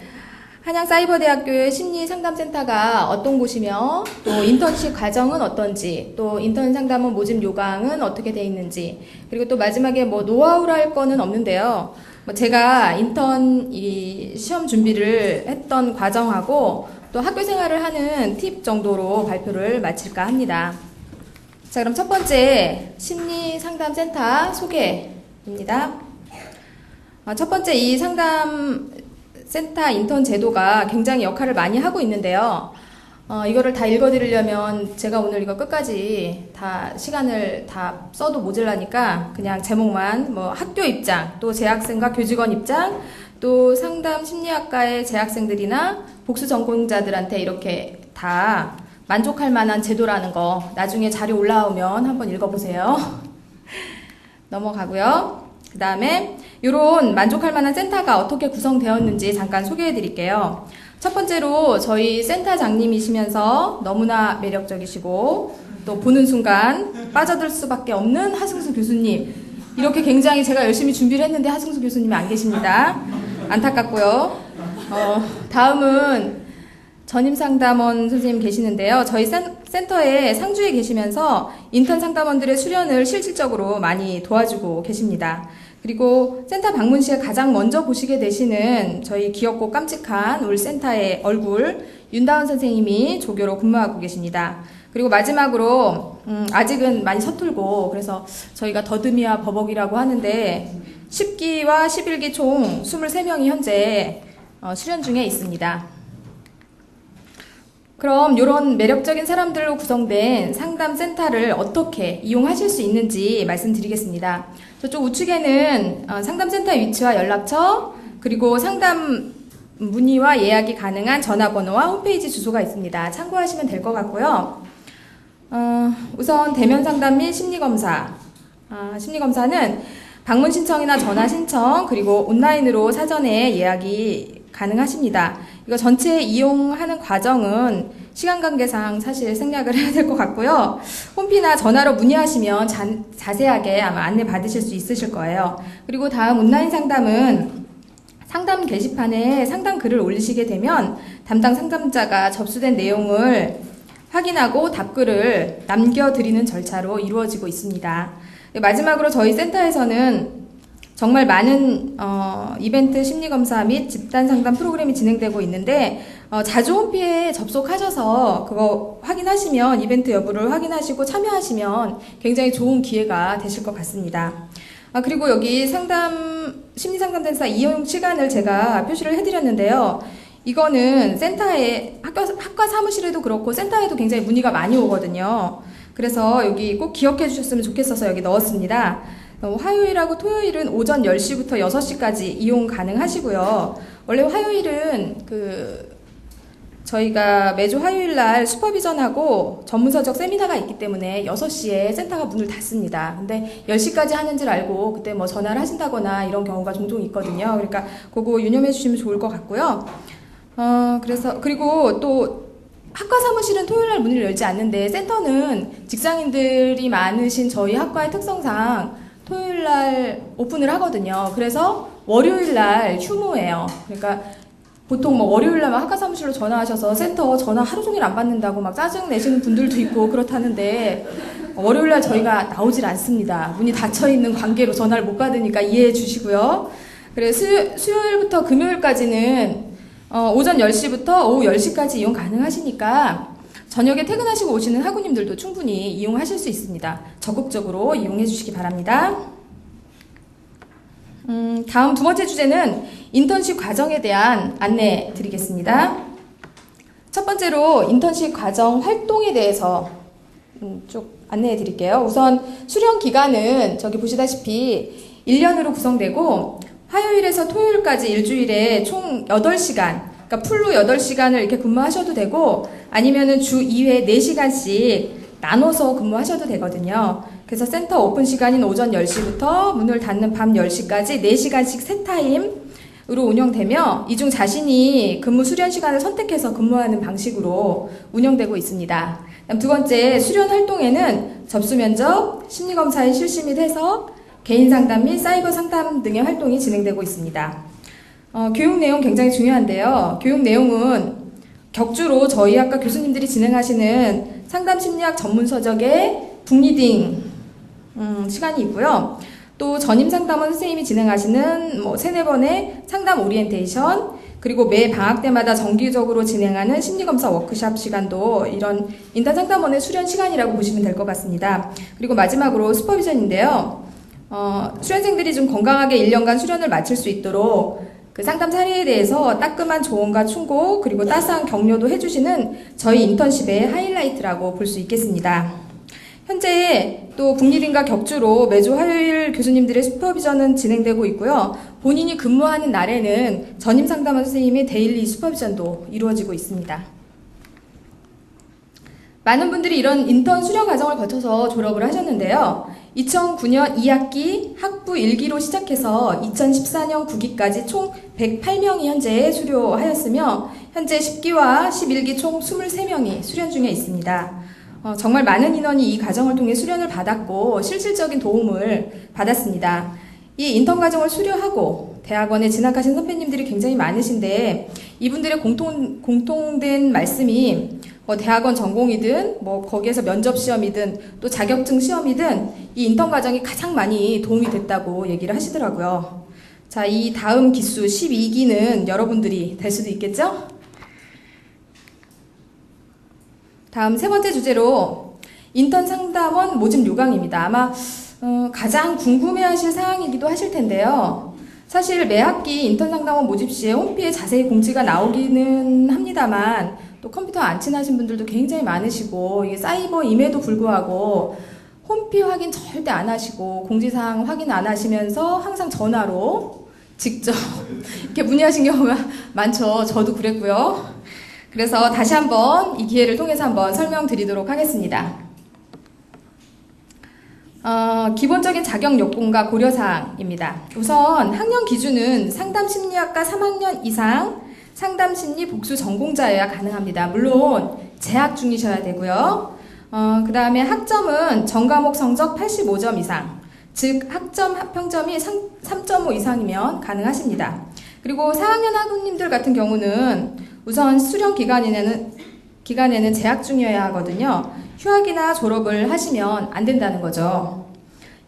한양사이버대학교의 심리상담센터가 어떤 곳이며 또 인턴십 과정은 어떤지, 또 인턴 상담원 모집 요강은 어떻게 돼 있는지, 그리고 또 마지막에 뭐 노하우랄 거는 없는데요. 제가 인턴 시험 준비를 했던 과정하고 또 학교 생활을 하는 팁 정도로 발표를 마칠까 합니다. 자, 그럼 첫 번째 심리상담센터 소개입니다. 첫 번째, 이 상담센터 인턴 제도가 굉장히 역할을 많이 하고 있는데요. 이거를 다 읽어드리려면 제가 오늘 이거 끝까지 다 시간을 다 써도 모자라니까 그냥 제목만 뭐 학교 입장, 또 재학생과 교직원 입장, 또 상담 심리학과의 재학생들이나 복수 전공자들한테 이렇게 다 만족할 만한 제도라는 거 나중에 자료 올라오면 한번 읽어보세요. 넘어가고요. 그 다음에 이런 만족할 만한 센터가 어떻게 구성되었는지 잠깐 소개해 드릴게요. 첫 번째로 저희 센터장님이시면서 너무나 매력적이시고 또 보는 순간 빠져들 수밖에 없는 하승수 교수님. 이렇게 굉장히 제가 열심히 준비를 했는데 하승수 교수님이 안 계십니다. 안타깝고요. 다음은 전임상담원 선생님 계시는데요. 저희 센터에 상주에 계시면서 인턴 상담원들의 수련을 실질적으로 많이 도와주고 계십니다. 그리고 센터 방문 시에 가장 먼저 보시게 되시는 저희 귀엽고 깜찍한 우리 센터의 얼굴 윤다운 선생님이 조교로 근무하고 계십니다. 그리고 마지막으로 아직은 많이 서툴고 그래서 저희가 더듬이와 버벅이라고 하는데 10기와 11기 총 23명이 현재 수련 중에 있습니다. 그럼 이런 매력적인 사람들로 구성된 상담센터를 어떻게 이용하실 수 있는지 말씀드리겠습니다. 저쪽 우측에는 상담센터 위치와 연락처, 그리고 상담 문의와 예약이 가능한 전화번호와 홈페이지 주소가 있습니다. 참고하시면 될 것 같고요. 우선 대면 상담 및 심리검사. 심리검사는 방문 신청이나 전화 신청, 그리고 온라인으로 사전에 예약이 가능하십니다. 이거 전체 이용하는 과정은 시간 관계상 사실 생략을 해야 될 것 같고요. 홈피나 전화로 문의하시면 자세하게 아마 안내 받으실 수 있으실 거예요. 그리고 다음 온라인 상담은 상담 게시판에 상담 글을 올리시게 되면 담당 상담자가 접수된 내용을 확인하고 답글을 남겨드리는 절차로 이루어지고 있습니다. 마지막으로 저희 센터에서는 정말 많은 이벤트 심리검사 및 집단상담 프로그램이 진행되고 있는데 자주 홈피에 접속하셔서 그거 확인하시면 이벤트 여부를 확인하시고 참여하시면 굉장히 좋은 기회가 되실 것 같습니다. 그리고 여기 심리상담센터 이용 시간을 제가 표시를 해드렸는데요. 이거는 센터에 학과 사무실에도 그렇고 센터에도 굉장히 문의가 많이 오거든요. 그래서 여기 꼭 기억해 주셨으면 좋겠어서 여기 넣었습니다. 화요일하고 토요일은 오전 10시부터 6시까지 이용 가능하시고요. 원래 화요일은 저희가 매주 화요일 날 슈퍼비전하고 전문서적 세미나가 있기 때문에 6시에 센터가 문을 닫습니다. 근데 10시까지 하는 줄 알고 그때 뭐 전화를 하신다거나 이런 경우가 종종 있거든요. 그러니까 그거 유념해 주시면 좋을 것 같고요. 그리고 또 학과 사무실은 토요일 날 문을 열지 않는데 센터는 직장인들이 많으신 저희 학과의 특성상 토요일 날 오픈을 하거든요. 그래서 월요일 날 휴무예요. 그러니까 보통 뭐 월요일 날 학과 사무실로 전화하셔서 센터 전화 하루 종일 안 받는다고 막 짜증 내시는 분들도 있고 그렇다는데 월요일 날 저희가 나오질 않습니다. 문이 닫혀 있는 관계로 전화를 못 받으니까 이해해 주시고요. 그래서 수요일부터 금요일까지는 오전 10시부터 오후 10시까지 이용 가능하시니까 저녁에 퇴근하시고 오시는 학우님들도 충분히 이용하실 수 있습니다. 적극적으로 이용해 주시기 바랍니다. 다음 두 번째 주제는 인턴십 과정에 대한 안내 드리겠습니다. 첫 번째로 인턴십 과정 활동에 대해서 쭉 안내해 드릴게요. 우선 수련 기간은 저기 보시다시피 1년으로 구성되고 화요일에서 토요일까지 일주일에 총 8시간, 그러니까 풀로 8시간을 이렇게 근무하셔도 되고 아니면은 주 2회 4시간씩 나눠서 근무하셔도 되거든요. 그래서 센터 오픈 시간인 오전 10시부터 문을 닫는 밤 10시까지 4시간씩 세 타임으로 운영되며 이 중 자신이 근무 수련 시간을 선택해서 근무하는 방식으로 운영되고 있습니다. 그다음 두 번째, 수련 활동에는 접수 면접, 심리 검사의 실시 및 해석, 개인 상담 및 사이버 상담 등의 활동이 진행되고 있습니다. 교육 내용 굉장히 중요한데요. 교육 내용은 격주로 저희 학과 교수님들이 진행하시는 상담 심리학 전문 서적의 북리딩 시간이 있고요. 또 전임 상담원 선생님이 진행하시는 3-4번의 상담 오리엔테이션, 그리고 매 방학 때마다 정기적으로 진행하는 심리검사 워크샵 시간도 이런 인턴 상담원의 수련 시간이라고 보시면 될 것 같습니다. 그리고 마지막으로 슈퍼비전인데요. 수련생들이 좀 건강하게 1년간 수련을 마칠 수 있도록 그 상담 사례에 대해서 따끔한 조언과 충고 그리고 따스한 격려도 해주시는 저희 인턴십의 하이라이트라고 볼 수 있겠습니다. 현재 또 북리딩과 격주로 매주 화요일 교수님들의 슈퍼비전은 진행되고 있고요. 본인이 근무하는 날에는 전임 상담원 선생님의 데일리 슈퍼비전도 이루어지고 있습니다. 많은 분들이 이런 인턴 수련 과정을 거쳐서 졸업을 하셨는데요. 2009년 2학기 학부 1기로 시작해서 2014년 9기까지 총 108명이 현재 수료하였으며 현재 10기와 11기 총 23명이 수련 중에 있습니다. 정말 많은 인원이 이 과정을 통해 수련을 받았고 실질적인 도움을 받았습니다. 이 인턴 과정을 수료하고 대학원에 진학하신 선배님들이 굉장히 많으신데 이분들의 공통된 말씀이 대학원 전공이든 거기에서 면접 시험이든 또 자격증 시험이든 이 인턴 과정이 가장 많이 도움이 됐다고 얘기를 하시더라고요. 자, 이 다음 기수 12기는 여러분들이 될 수도 있겠죠? 다음 세 번째 주제로 인턴 상담원 모집 요강입니다. 아마 가장 궁금해하실 사항이기도 하실 텐데요. 사실 매 학기 인턴 상담원 모집 시에 홈피에 자세히 공지가 나오기는 합니다만 또 컴퓨터 안 친하신 분들도 굉장히 많으시고 이게 사이버임에도 불구하고 홈피 확인 절대 안 하시고 공지사항 확인 안 하시면서 항상 전화로 직접 이렇게 문의하신 경우가 많죠. 저도 그랬고요. 그래서 다시 한번 이 기회를 통해서 한번 설명드리도록 하겠습니다. 기본적인 자격 요건과 고려사항입니다. 우선 학년 기준은 상담심리학과 3학년 이상 상담심리 복수 전공자여야 가능합니다. 물론 재학 중이셔야 되고요. 그 다음에 학점은 전과목 성적 85점 이상, 즉 학점 평점이 3.5 이상이면 가능하십니다. 그리고 4학년 학우님들 같은 경우는 우선 수련 기간에는 재학 중이어야 하거든요. 휴학이나 졸업을 하시면 안 된다는 거죠.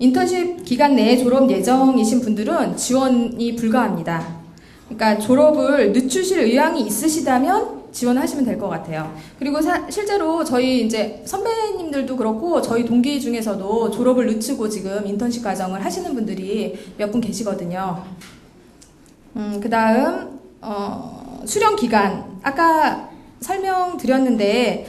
인턴십 기간 내에 졸업 예정이신 분들은 지원이 불가합니다. 그러니까 졸업을 늦추실 의향이 있으시다면 지원하시면 될 것 같아요. 그리고 실제로 저희 이제 선배님들도 그렇고 저희 동기 중에서도 졸업을 늦추고 지금 인턴십 과정을 하시는 분들이 몇 분 계시거든요. 그 다음 수련 기간 아까 설명드렸는데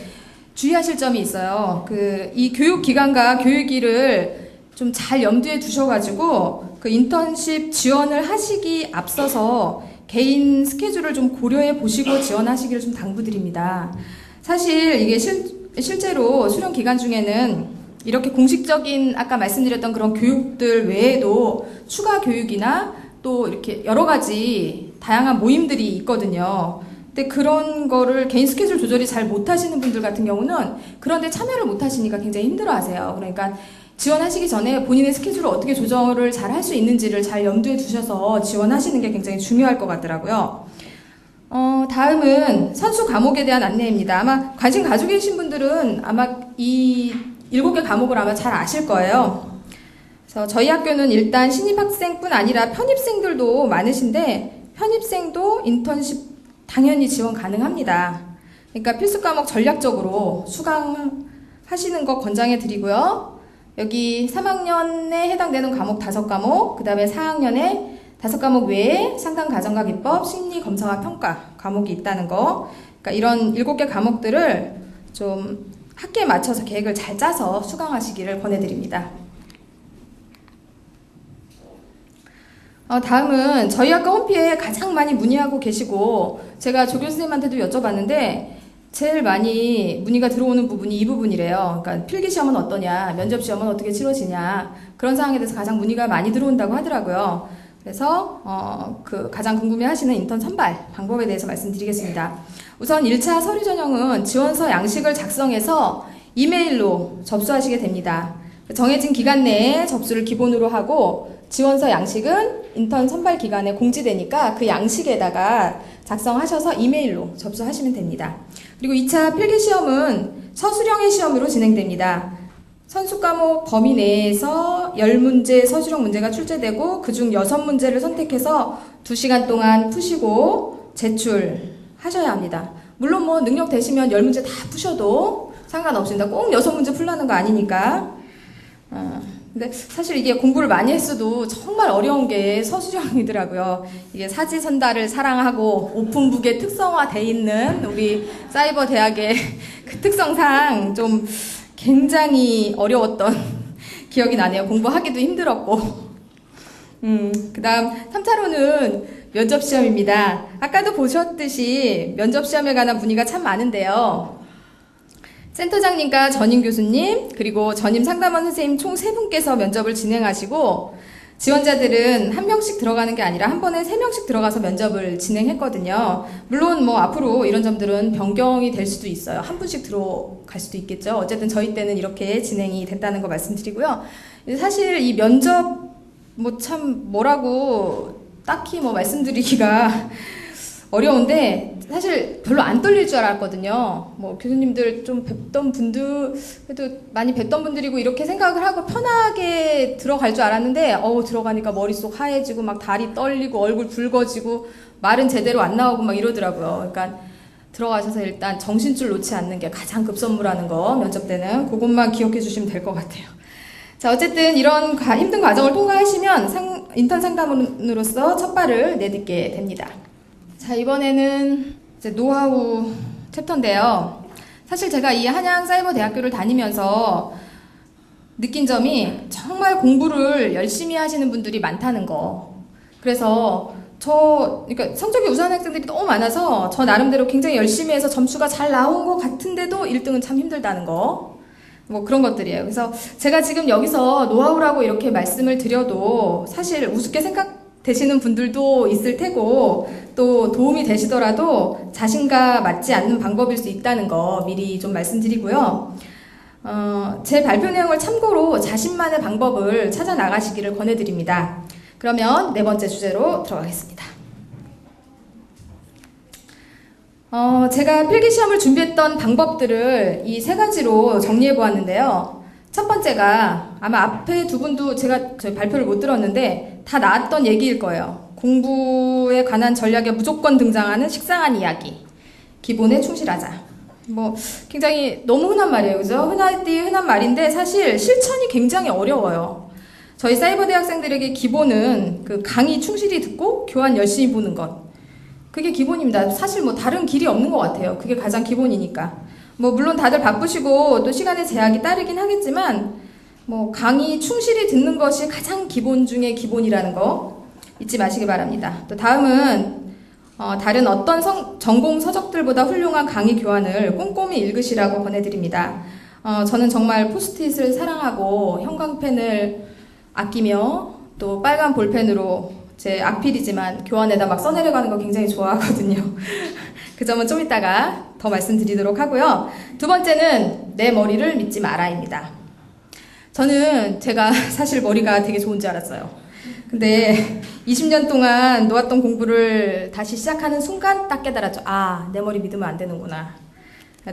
주의하실 점이 있어요. 이 교육 기간과 교육일을 좀 잘 염두에 두셔가지고 그 인턴십 지원을 하시기 앞서서 개인 스케줄을 좀 고려해 보시고 지원하시기를 좀 당부드립니다. 사실 이게 실제로 수련 기간 중에는 이렇게 공식적인 아까 말씀드렸던 그런 교육들 외에도 추가 교육이나 또 이렇게 여러 가지 다양한 모임들이 있거든요. 근데 그런 거를 개인 스케줄 조절이 잘 못하시는 분들 같은 경우는 그런데 참여를 못하시니까 굉장히 힘들어하세요. 그러니까 지원하시기 전에 본인의 스케줄을 어떻게 조절을 잘 할 수 있는지를 잘 염두에 두셔서 지원하시는 게 굉장히 중요할 것 같더라고요. 다음은 선수 과목에 대한 안내입니다. 아마 관심 가지고 계신 분들은 아마 이 7개 과목을 아마 잘 아실 거예요. 그래서 저희 학교는 일단 신입학생뿐 아니라 편입생들도 많으신데 편입생도 인턴십 당연히 지원 가능합니다. 그러니까 필수 과목 전략적으로 수강하시는 거 권장해 드리고요. 여기 3학년에 해당되는 과목 5과목, 그 다음에 4학년에 5과목 외에 상담 가정과 기법, 심리 검사와 평가 과목이 있다는 거. 그러니까 이런 7개 과목들을 좀 학기에 맞춰서 계획을 잘 짜서 수강하시기를 권해드립니다. 다음은 저희 학과 홈피에 가장 많이 문의하고 계시고 제가 조교 선생님한테도 여쭤봤는데 제일 많이 문의가 들어오는 부분이 이 부분이래요. 그러니까 필기시험은 어떠냐, 면접시험은 어떻게 치러지냐, 그런 사항에 대해서 가장 문의가 많이 들어온다고 하더라고요. 그래서 가장 궁금해하시는 인턴 선발 방법에 대해서 말씀드리겠습니다. 우선 1차 서류 전형은 지원서 양식을 작성해서 이메일로 접수하시게 됩니다. 정해진 기간 내에 접수를 기본으로 하고 지원서 양식은 인턴 선발 기간에 공지되니까 그 양식에다가 작성하셔서 이메일로 접수하시면 됩니다. 그리고 2차 필기시험은 서술형의 시험으로 진행됩니다. 선수 과목 범위 내에서 10문제 서술형 문제가 출제되고 그중 6문제를 선택해서 2시간 동안 푸시고 제출하셔야 합니다. 물론 뭐 능력 되시면 10문제 다 푸셔도 상관없습니다. 꼭 6문제 풀라는 거 아니니까. 근데 사실 이게 공부를 많이 했어도 정말 어려운 게 서술형이더라고요. 이게 사지선다를 사랑하고 오픈북에 특성화돼 있는 우리 사이버 대학의 그 특성상 좀 굉장히 어려웠던 기억이 나네요. 공부하기도 힘들었고. 그 다음 3차로는 면접시험입니다. 아까도 보셨듯이 면접시험에 관한 문의가 참 많은데요. 센터장님과 전임 교수님 그리고 전임 상담원 선생님 총 3분께서 면접을 진행하시고 지원자들은 한 명씩 들어가는 게 아니라 한 번에 3명씩 들어가서 면접을 진행했거든요. 물론 뭐 앞으로 이런 점들은 변경이 될 수도 있어요. 한 분씩 들어갈 수도 있겠죠. 어쨌든 저희 때는 이렇게 진행이 됐다는 거 말씀드리고요. 사실 이 면접 뭐 참 뭐라고 딱히 뭐 말씀드리기가 어려운데 사실 별로 안 떨릴 줄 알았거든요. 뭐 교수님들 좀 뵙던 분들, 그래도 많이 뵙던 분들이고 이렇게 생각을 하고 편하게 들어갈 줄 알았는데 들어가니까 머릿속 하얘지고 막 다리 떨리고 얼굴 붉어지고 말은 제대로 안 나오고 막 이러더라고요. 그러니까 들어가셔서 일단 정신줄 놓지 않는 게 가장 급선무라는 거 면접 때는 그것만 기억해 주시면 될 것 같아요. 자, 어쨌든 이런 힘든 과정을 통과하시면 인턴 상담원으로서 첫 발을 내딛게 됩니다. 자, 이번에는 이제 노하우 챕터인데요. 사실 제가 이 한양사이버대학교를 다니면서 느낀 점이 정말 공부를 열심히 하시는 분들이 많다는 거. 그래서 그러니까 성적이 우수한 학생들이 너무 많아서 저 나름대로 굉장히 열심히 해서 점수가 잘 나온 것 같은데도 1등은 참 힘들다는 거. 뭐 그런 것들이에요. 그래서 제가 지금 여기서 노하우라고 이렇게 말씀을 드려도 사실 우습게 생각되시는 분들도 있을 테고 또 도움이 되시더라도 자신과 맞지 않는 방법일 수 있다는 거 미리 좀 말씀드리고요. 제 발표 내용을 참고로 자신만의 방법을 찾아 나가시기를 권해드립니다. 그러면 4번째 주제로 들어가겠습니다. 제가 필기시험을 준비했던 방법들을 이 3가지로 정리해 보았는데요. 첫 번째가 아마 앞에 2분도 제가 저희 발표를 못 들었는데 다 나왔던 얘기일 거예요. 공부에 관한 전략에 무조건 등장하는 식상한 이야기. 기본에 충실하자. 뭐 굉장히 너무 흔한 말이에요. 그죠? 흔한 말인데 사실 실천이 굉장히 어려워요. 저희 사이버 대학생들에게 기본은 그 강의 충실히 듣고 교환 열심히 보는 것. 그게 기본입니다. 사실 뭐 다른 길이 없는 것 같아요. 그게 가장 기본이니까. 뭐 물론 다들 바쁘시고 또 시간의 제약이 따르긴 하겠지만 뭐 강의 충실히 듣는 것이 가장 기본 중에 기본이라는 거 잊지 마시기 바랍니다. 또 다음은 다른 어떤 전공 서적들보다 훌륭한 강의 교환을 꼼꼼히 읽으시라고 권해드립니다. 저는 정말 포스트잇을 사랑하고 형광펜을 아끼며 또 빨간 볼펜으로 제 악필이지만 교환에다 막 써내려가는 거 굉장히 좋아하거든요. 그 점은 좀 이따가 더 말씀드리도록 하고요. 두 번째는 내 머리를 믿지 마라입니다. 저는 제가 사실 머리가 되게 좋은 줄 알았어요. 근데 20년 동안 놓았던 공부를 다시 시작하는 순간 딱 깨달았죠. 아, 내 머리 믿으면 안 되는구나.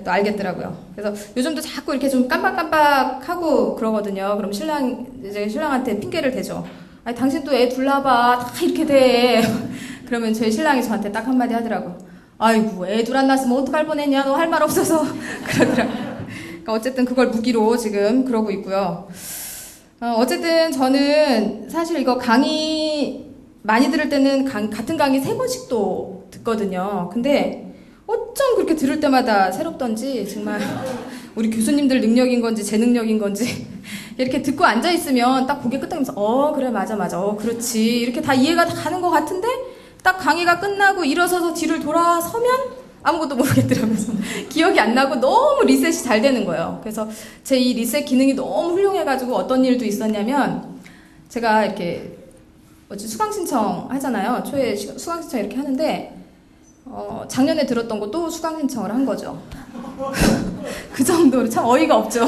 또 알겠더라고요. 그래서 요즘도 자꾸 이렇게 좀 깜빡깜빡하고 그러거든요. 그럼 이제 신랑한테 핑계를 대죠. 아니, 당신 또 애 둘러봐. 다 이렇게 돼. 그러면 제 신랑이 저한테 딱 한마디 하더라고요. 아이고, 애 둘 안 낳았으면 어떡할 뻔했냐. 너 할 말 없어서. 그러더라고요. 그러니까 어쨌든 그걸 무기로 지금 그러고 있고요. 어쨌든 저는 사실 이거 강의 많이 들을 때는 같은 강의 3번씩도 듣거든요. 근데 어쩜 그렇게 들을 때마다 새롭던지 정말 우리 교수님들 능력인 건지 제 능력인 건지 이렇게 듣고 앉아있으면 딱 고개 끄덕이면서 그래 맞아 그렇지 이렇게 다 이해가 다 가는 것 같은데 딱 강의가 끝나고 일어서서 뒤를 돌아서면 아무것도 모르겠더라면서 기억이 안 나고 너무 리셋이 잘 되는 거예요. 그래서 제 이 리셋 기능이 너무 훌륭해가지고 어떤 일도 있었냐면 제가 이렇게 수강 신청 하잖아요. 초에 수강 신청 이렇게 하는데 작년에 들었던 거 또 수강 신청을 한 거죠. 그 정도로 참 어이가 없죠.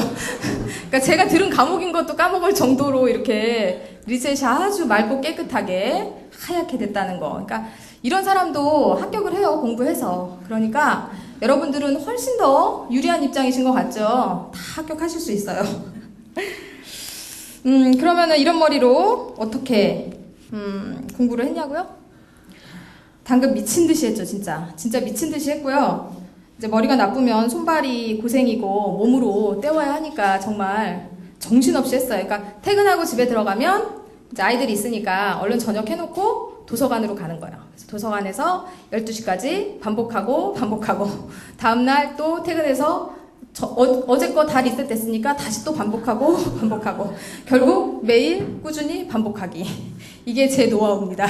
그러니까 제가 들은 과목인 것도 까먹을 정도로 이렇게 리셋이 아주 맑고 깨끗하게 하얗게 됐다는 거. 그러니까 이런 사람도 합격을 해요, 공부해서. 그러니까 여러분들은 훨씬 더 유리한 입장이신 것 같죠? 다 합격하실 수 있어요. 그러면은 이런 머리로 어떻게 공부를 했냐고요? 당근 미친 듯이 했죠, 진짜 미친 듯이 했고요. 이제 머리가 나쁘면 손발이 고생이고 몸으로 때워야 하니까 정말 정신없이 했어요. 그러니까 퇴근하고 집에 들어가면 이제 아이들이 있으니까 얼른 저녁 해놓고 도서관으로 가는 거예요. 그래서 도서관에서 12시까지 반복하고 다음날 또 퇴근해서 어제 거 다 리셋됐으니까 다시 또 반복하고 결국 매일 꾸준히 반복하기. 이게 제 노하우입니다.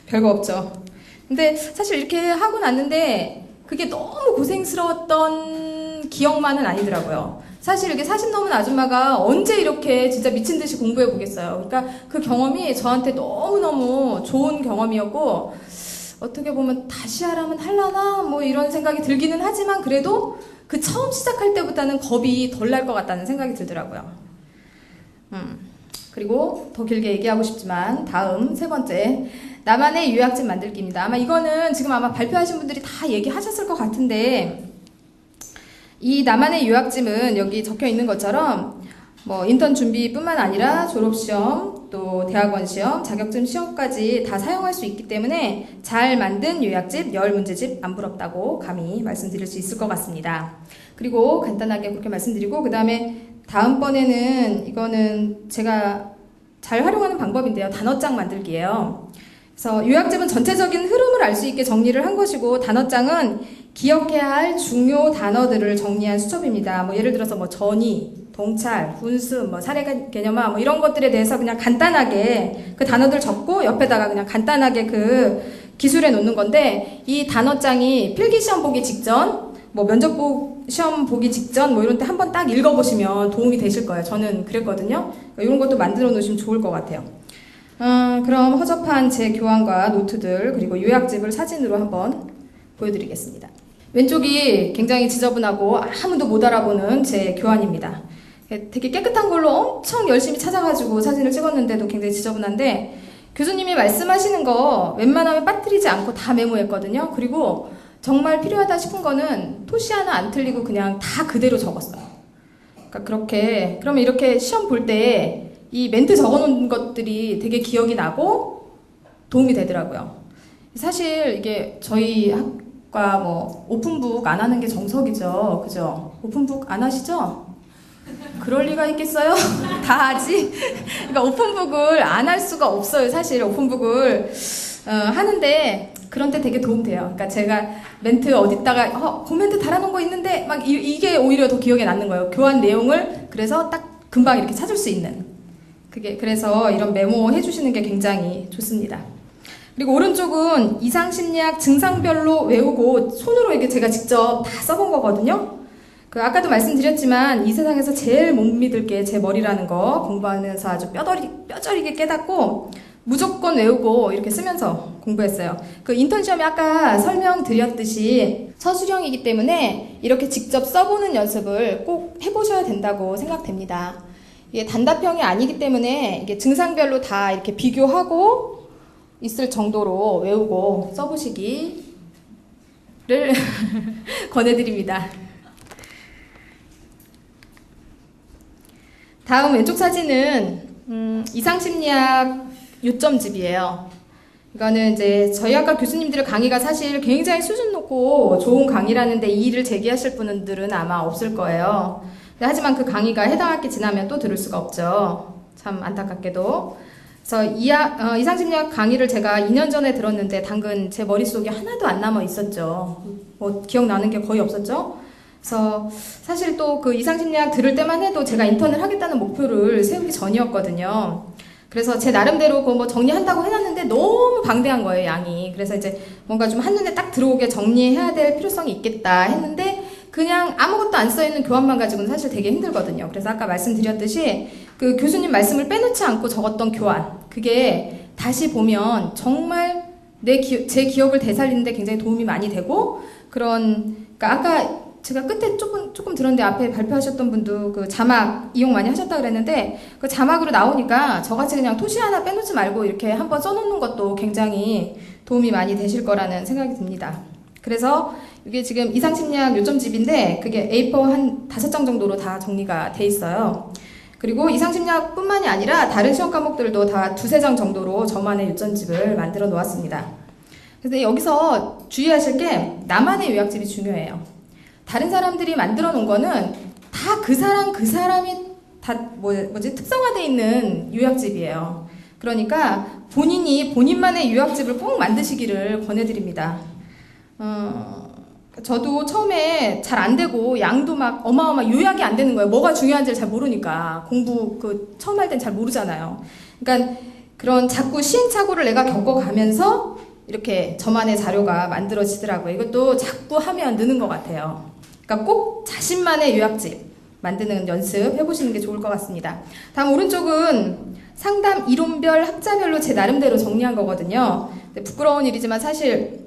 별거 없죠. 근데 사실 이렇게 하고 났는데 그게 너무 고생스러웠던 기억만은 아니더라고요. 사실 이렇게 40 넘은 아줌마가 언제 이렇게 진짜 미친 듯이 공부해 보겠어요. 그러니까 그 경험이 저한테 너무너무 좋은 경험이었고 어떻게 보면 다시 하라면 할라나 뭐 이런 생각이 들기는 하지만 그래도 그 처음 시작할 때보다는 겁이 덜 날 것 같다는 생각이 들더라고요. 그리고 더 길게 얘기하고 싶지만 다음 3번째 나만의 요약집 만들기입니다. 아마 이거는 지금 아마 발표하신 분들이 다 얘기하셨을 것 같은데 이 나만의 요약집은 여기 적혀 있는 것처럼 뭐 인턴 준비뿐만 아니라 졸업시험, 또 대학원 시험, 자격증 시험까지 다 사용할 수 있기 때문에 잘 만든 요약집, 10문제집 안 부럽다고 감히 말씀드릴 수 있을 것 같습니다. 그리고 간단하게 그렇게 말씀드리고 그 다음에 다음번에는 이거는 제가 잘 활용하는 방법인데요. 단어장 만들기예요. 그래서 요약집은 전체적인 흐름을 알 수 있게 정리를 한 것이고 단어장은 기억해야 할 중요 단어들을 정리한 수첩입니다. 뭐 예를 들어서 뭐 전이, 동찰, 분수, 뭐 사례 개념화 뭐 이런 것들에 대해서 그냥 간단하게 그 단어들 적고 옆에다가 그냥 간단하게 그 기술해 놓는 건데 이 단어장이 필기시험 보기 직전 뭐 면접 시험 보기 직전 뭐 이런 때 한번 딱 읽어보시면 도움이 되실 거예요. 저는 그랬거든요. 이런 것도 만들어 놓으시면 좋을 것 같아요. 그럼 허접한 제 교환과 노트들 그리고 요약집을 사진으로 한번 보여드리겠습니다. 왼쪽이 굉장히 지저분하고 아무도 못 알아보는 제 교환입니다. 되게 깨끗한 걸로 엄청 열심히 찾아가지고 사진을 찍었는데도 굉장히 지저분한데 교수님이 말씀하시는 거 웬만하면 빠뜨리지 않고 다 메모했거든요. 그리고 정말 필요하다 싶은 거는 토시 하나 안 틀리고 그냥 다 그대로 적었어요. 그러니까 그렇게 그러면 이렇게 시험 볼 때 이 멘트 적어놓은 것들이 되게 기억이 나고 도움이 되더라고요. 사실 이게 저희 학과 뭐 오픈북 안 하는 게 정석이죠. 그죠? 오픈북 안 하시죠? 그럴 리가 있겠어요? 다 하지? 그러니까 오픈북을 안 할 수가 없어요. 사실 오픈북을 하는데 그런 때 되게 도움돼요. 그러니까 제가 멘트 어디다가 그 멘트 달아놓은 거 있는데 막 이게 오히려 더 기억에 남는 거예요. 교환 내용을 그래서 딱 금방 이렇게 찾을 수 있는 그래서 이런 메모 해주시는 게 굉장히 좋습니다. 그리고 오른쪽은 이상심리학 증상별로 외우고 손으로 이게 제가 직접 다 써본 거거든요. 아까도 말씀드렸지만 이 세상에서 제일 못 믿을 게 제 머리라는 거 공부하면서 아주 뼈저리게 깨닫고 무조건 외우고 이렇게 쓰면서 공부했어요. 인턴 시험이 아까 설명드렸듯이 서술형이기 때문에 이렇게 직접 써보는 연습을 꼭 해보셔야 된다고 생각됩니다. 이게 단답형이 아니기 때문에 이게 증상별로 다 이렇게 비교하고 있을 정도로 외우고 써보시기를 권해드립니다. 다음 왼쪽 사진은 이상심리학 요점집이에요. 이거는 이제 저희 학과 교수님들의 강의가 사실 굉장히 수준 높고 좋은 강의라는데 이의를 제기하실 분들은 아마 없을 거예요. 하지만 그 강의가 해당 학기 지나면 또 들을 수가 없죠. 참 안타깝게도. 그래서 이상심리학 강의를 제가 2년 전에 들었는데 당근 제 머릿속에 하나도 안 남아 있었죠. 뭐 기억나는 게 거의 없었죠. 그래서 사실 또 이상심리학 들을 때만 해도 제가 인턴을 하겠다는 목표를 세우기 전이었거든요. 그래서 제 나름대로 뭐 정리한다고 해놨는데 너무 방대한 거예요, 양이. 그래서 이제 뭔가 좀 한눈에 딱 들어오게 정리해야 될 필요성이 있겠다 했는데 그냥 아무것도 안 써있는 교환만 가지고는 사실 되게 힘들거든요. 그래서 아까 말씀드렸듯이 교수님 말씀을 빼놓지 않고 적었던 교환, 그게 다시 보면 정말 제 기억을 되살리는데 굉장히 도움이 많이 되고 그러니까 아까 제가 끝에 조금 들었는데 앞에 발표하셨던 분도 자막 이용 많이 하셨다 그랬는데 자막으로 나오니까 저같이 그냥 토시 하나 빼놓지 말고 이렇게 한번 써놓는 것도 굉장히 도움이 많이 되실 거라는 생각이 듭니다. 그래서 이게 지금 이상심리학 요점집인데 그게 A4 한 5장 정도로 다 정리가 돼 있어요. 그리고 이상심리학 뿐만이 아니라 다른 시험 과목들도 다 2-3장 정도로 저만의 요점집을 만들어 놓았습니다. 근데 여기서 주의하실 게 나만의 요약집이 중요해요. 다른 사람들이 만들어 놓은 거는 다 그 사람이 다 특성화되어 있는 요약집이에요. 그러니까 본인만의 요약집을 꼭 만드시기를 권해드립니다. 저도 처음에 잘 안 되고 양도 막 요약이 안 되는 거예요. 뭐가 중요한지를 잘 모르니까. 공부 처음 할 땐 잘 모르잖아요. 그러니까 그런 자꾸 시행착오를 내가 겪어가면서 이렇게 저만의 자료가 만들어지더라고요. 이것도 자꾸 하면 느는 것 같아요. 그러니까 꼭 자신만의 요약집 만드는 연습 해보시는 게 좋을 것 같습니다. 다음 오른쪽은 상담 이론별 학자별로 제 나름대로 정리한 거거든요. 부끄러운 일이지만 사실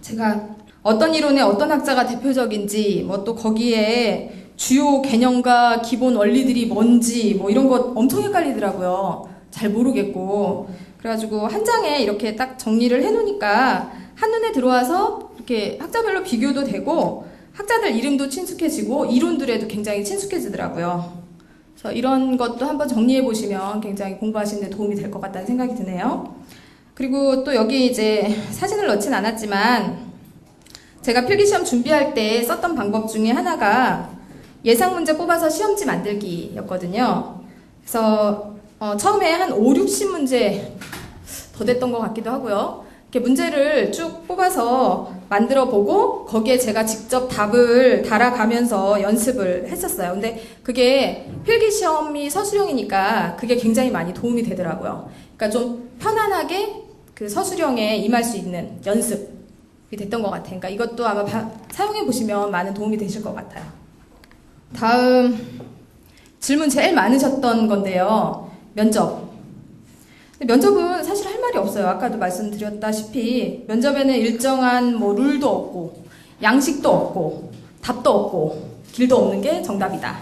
제가 어떤 이론의 어떤 학자가 대표적인지 뭐 또 거기에 주요 개념과 기본 원리들이 뭔지 뭐 이런 거 엄청 헷갈리더라고요. 잘 모르겠고 그래가지고 한 장에 이렇게 딱 정리를 해놓으니까 한눈에 들어와서 이렇게 학자별로 비교도 되고 학자들 이름도 친숙해지고 이론들에도 굉장히 친숙해지더라고요. 그래서 이런 것도 한번 정리해 보시면 굉장히 공부하시는 데 도움이 될 것 같다는 생각이 드네요. 그리고 또 여기 이제 사진을 넣진 않았지만 제가 필기시험 준비할 때 썼던 방법 중에 하나가 예상 문제 뽑아서 시험지 만들기였거든요. 그래서 처음에 한 5-60문제 더 됐던 것 같기도 하고요. 이렇게 문제를 쭉 뽑아서 만들어 보고 거기에 제가 직접 답을 달아가면서 연습을 했었어요. 근데 그게 필기시험이 서술형이니까 그게 굉장히 많이 도움이 되더라고요. 그러니까 좀 편안하게 서술형에 임할 수 있는 연습이 됐던 것 같아요. 그러니까 이것도 아마 사용해 보시면 많은 도움이 되실 것 같아요. 다음 질문 제일 많으셨던 건데요. 면접. 면접은 사실 할 말이 없어요. 아까도 말씀드렸다시피 면접에는 일정한 룰도 없고 양식도 없고 답도 없고 길도 없는 게 정답이다.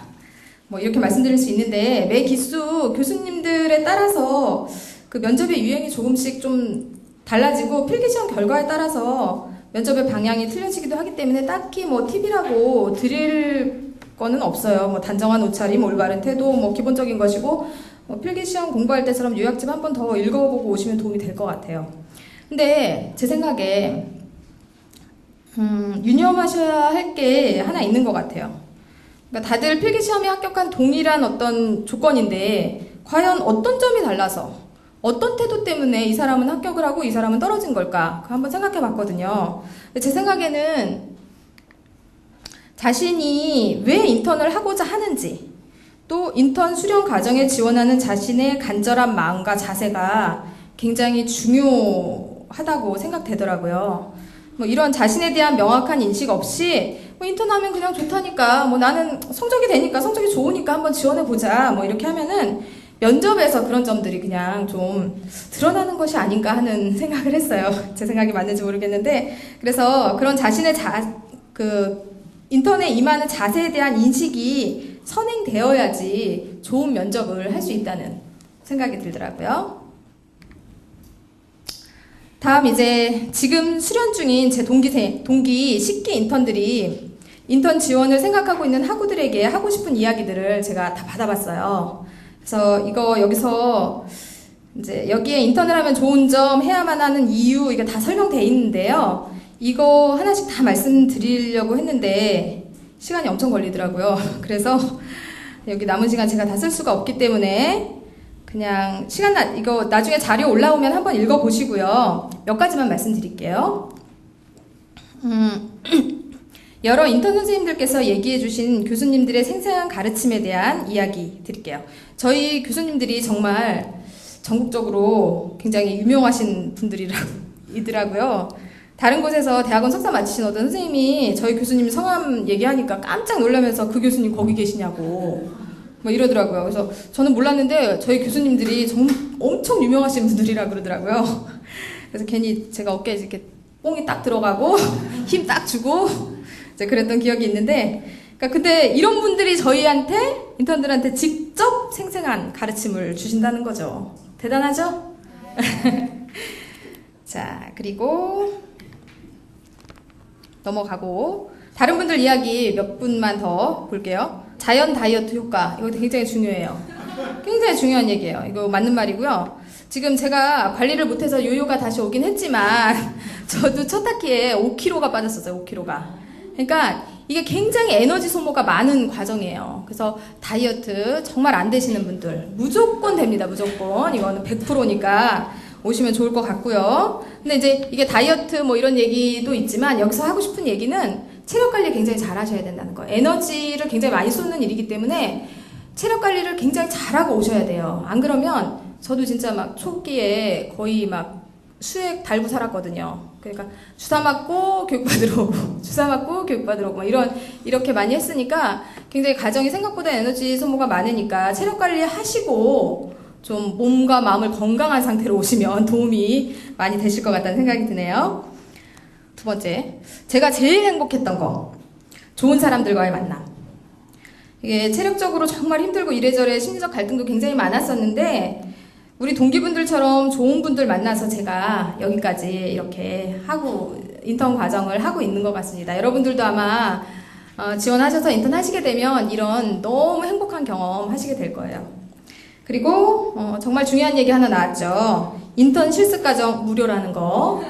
뭐 이렇게 말씀드릴 수 있는데 매 기수 교수님들에 따라서 면접의 유행이 조금씩 좀 달라지고 필기시험 결과에 따라서 면접의 방향이 틀려지기도 하기 때문에 딱히 팁이라고 드릴 거는 없어요. 단정한 옷차림, 올바른 태도, 기본적인 것이고 필기시험 공부할 때처럼 요약집 한 번 더 읽어보고 오시면 도움이 될 것 같아요. 근데 제 생각에 유념하셔야 할 게 하나 있는 것 같아요. 그러니까 다들 필기시험에 합격한 동일한 어떤 조건인데 과연 어떤 점이 달라서 어떤 태도 때문에 이 사람은 합격을 하고 이 사람은 떨어진 걸까? 그거 한번 생각해 봤거든요. 제 생각에는 자신이 왜 인턴을 하고자 하는지 또 인턴 수련 과정에 지원하는 자신의 간절한 마음과 자세가 굉장히 중요하다고 생각되더라고요. 뭐 이런 자신에 대한 명확한 인식 없이 뭐 인턴하면 그냥 좋다니까, 뭐 나는 성적이 되니까, 성적이 좋으니까 한번 지원해보자, 뭐 이렇게 하면은 면접에서 그런 점들이 그냥 좀 드러나는 것이 아닌가 하는 생각을 했어요. 제 생각이 맞는지 모르겠는데, 그래서 그런 자신의 인턴에 임하는 자세에 대한 인식이 선행되어야지 좋은 면접을 할 수 있다는 생각이 들더라고요. 다음 이제 지금 수련 중인 제 동기 식기 인턴들이 인턴 지원을 생각하고 있는 학우들에게 하고 싶은 이야기들을 제가 다 받아봤어요. 그래서 이거 여기서 이제 여기에 인턴을 하면 좋은 점, 해야만 하는 이유, 이게 다 설명되어 있는데요. 이거 하나씩 다 말씀드리려고 했는데 시간이 엄청 걸리더라고요. 그래서 여기 남은 시간 제가 다 쓸 수가 없기 때문에 그냥 이거 나중에 자료 올라오면 한번 읽어보시고요. 몇 가지만 말씀드릴게요. 여러 인턴 선생님들께서 얘기해주신 교수님들의 생생한 가르침에 대한 이야기 드릴게요. 저희 교수님들이 정말 전국적으로 굉장히 유명하신 분들이더라고요. 다른 곳에서 대학원 석사 마치신 어떤 선생님이 저희 교수님 성함 얘기하니까 깜짝 놀라면서 그 교수님 거기 계시냐고 뭐 이러더라고요. 그래서 저는 몰랐는데 저희 교수님들이 엄청 유명하신 분들이라 그러더라고요. 그래서 괜히 제가 어깨에 이렇게 뽕이 딱 들어가고 힘 딱 주고 이제 그랬던 기억이 있는데, 그러니까 근데 이런 분들이 저희한테, 인턴들한테 직접 생생한 가르침을 주신다는 거죠. 대단하죠? 자, 그리고 넘어가고 다른 분들 이야기 몇 분만 더 볼게요. 자연 다이어트 효과, 이거 굉장히 중요해요. 굉장히 중요한 얘기예요. 이거 맞는 말이고요. 지금 제가 관리를 못해서 요요가 다시 오긴 했지만 저도 첫 학기에 5kg가 빠졌었어요. 5kg가. 그러니까 이게 굉장히 에너지 소모가 많은 과정이에요. 그래서 다이어트 정말 안 되시는 분들 무조건 됩니다. 무조건. 이거는 100%니까 오시면 좋을 것 같고요. 근데 이제 이게 다이어트 뭐 이런 얘기도 있지만 여기서 하고 싶은 얘기는 체력 관리 굉장히 잘 하셔야 된다는 거예요. 에너지를 굉장히 많이 쏟는 일이기 때문에 체력 관리를 굉장히 잘하고 오셔야 돼요. 안 그러면 저도 진짜 막 초기에 거의 막 수액 달고 살았거든요. 그러니까 주사 맞고 교육받으러 오고 주사 맞고 교육받으러 오고 이렇게 많이 했으니까 굉장히 가정이 생각보다 에너지 소모가 많으니까 체력 관리 하시고 좀 몸과 마음을 건강한 상태로 오시면 도움이 많이 되실 것 같다는 생각이 드네요. 두 번째, 제가 제일 행복했던 거, 좋은 사람들과의 만남. 이게 체력적으로 정말 힘들고 이래저래 심리적 갈등도 굉장히 많았었는데 우리 동기분들처럼 좋은 분들 만나서 제가 여기까지 이렇게 하고 인턴 과정을 하고 있는 것 같습니다. 여러분들도 아마 지원하셔서 인턴 하시게 되면 이런 너무 행복한 경험 하시게 될 거예요. 그리고 정말 중요한 얘기 하나 나왔죠. 인턴 실습 과정 무료라는 거.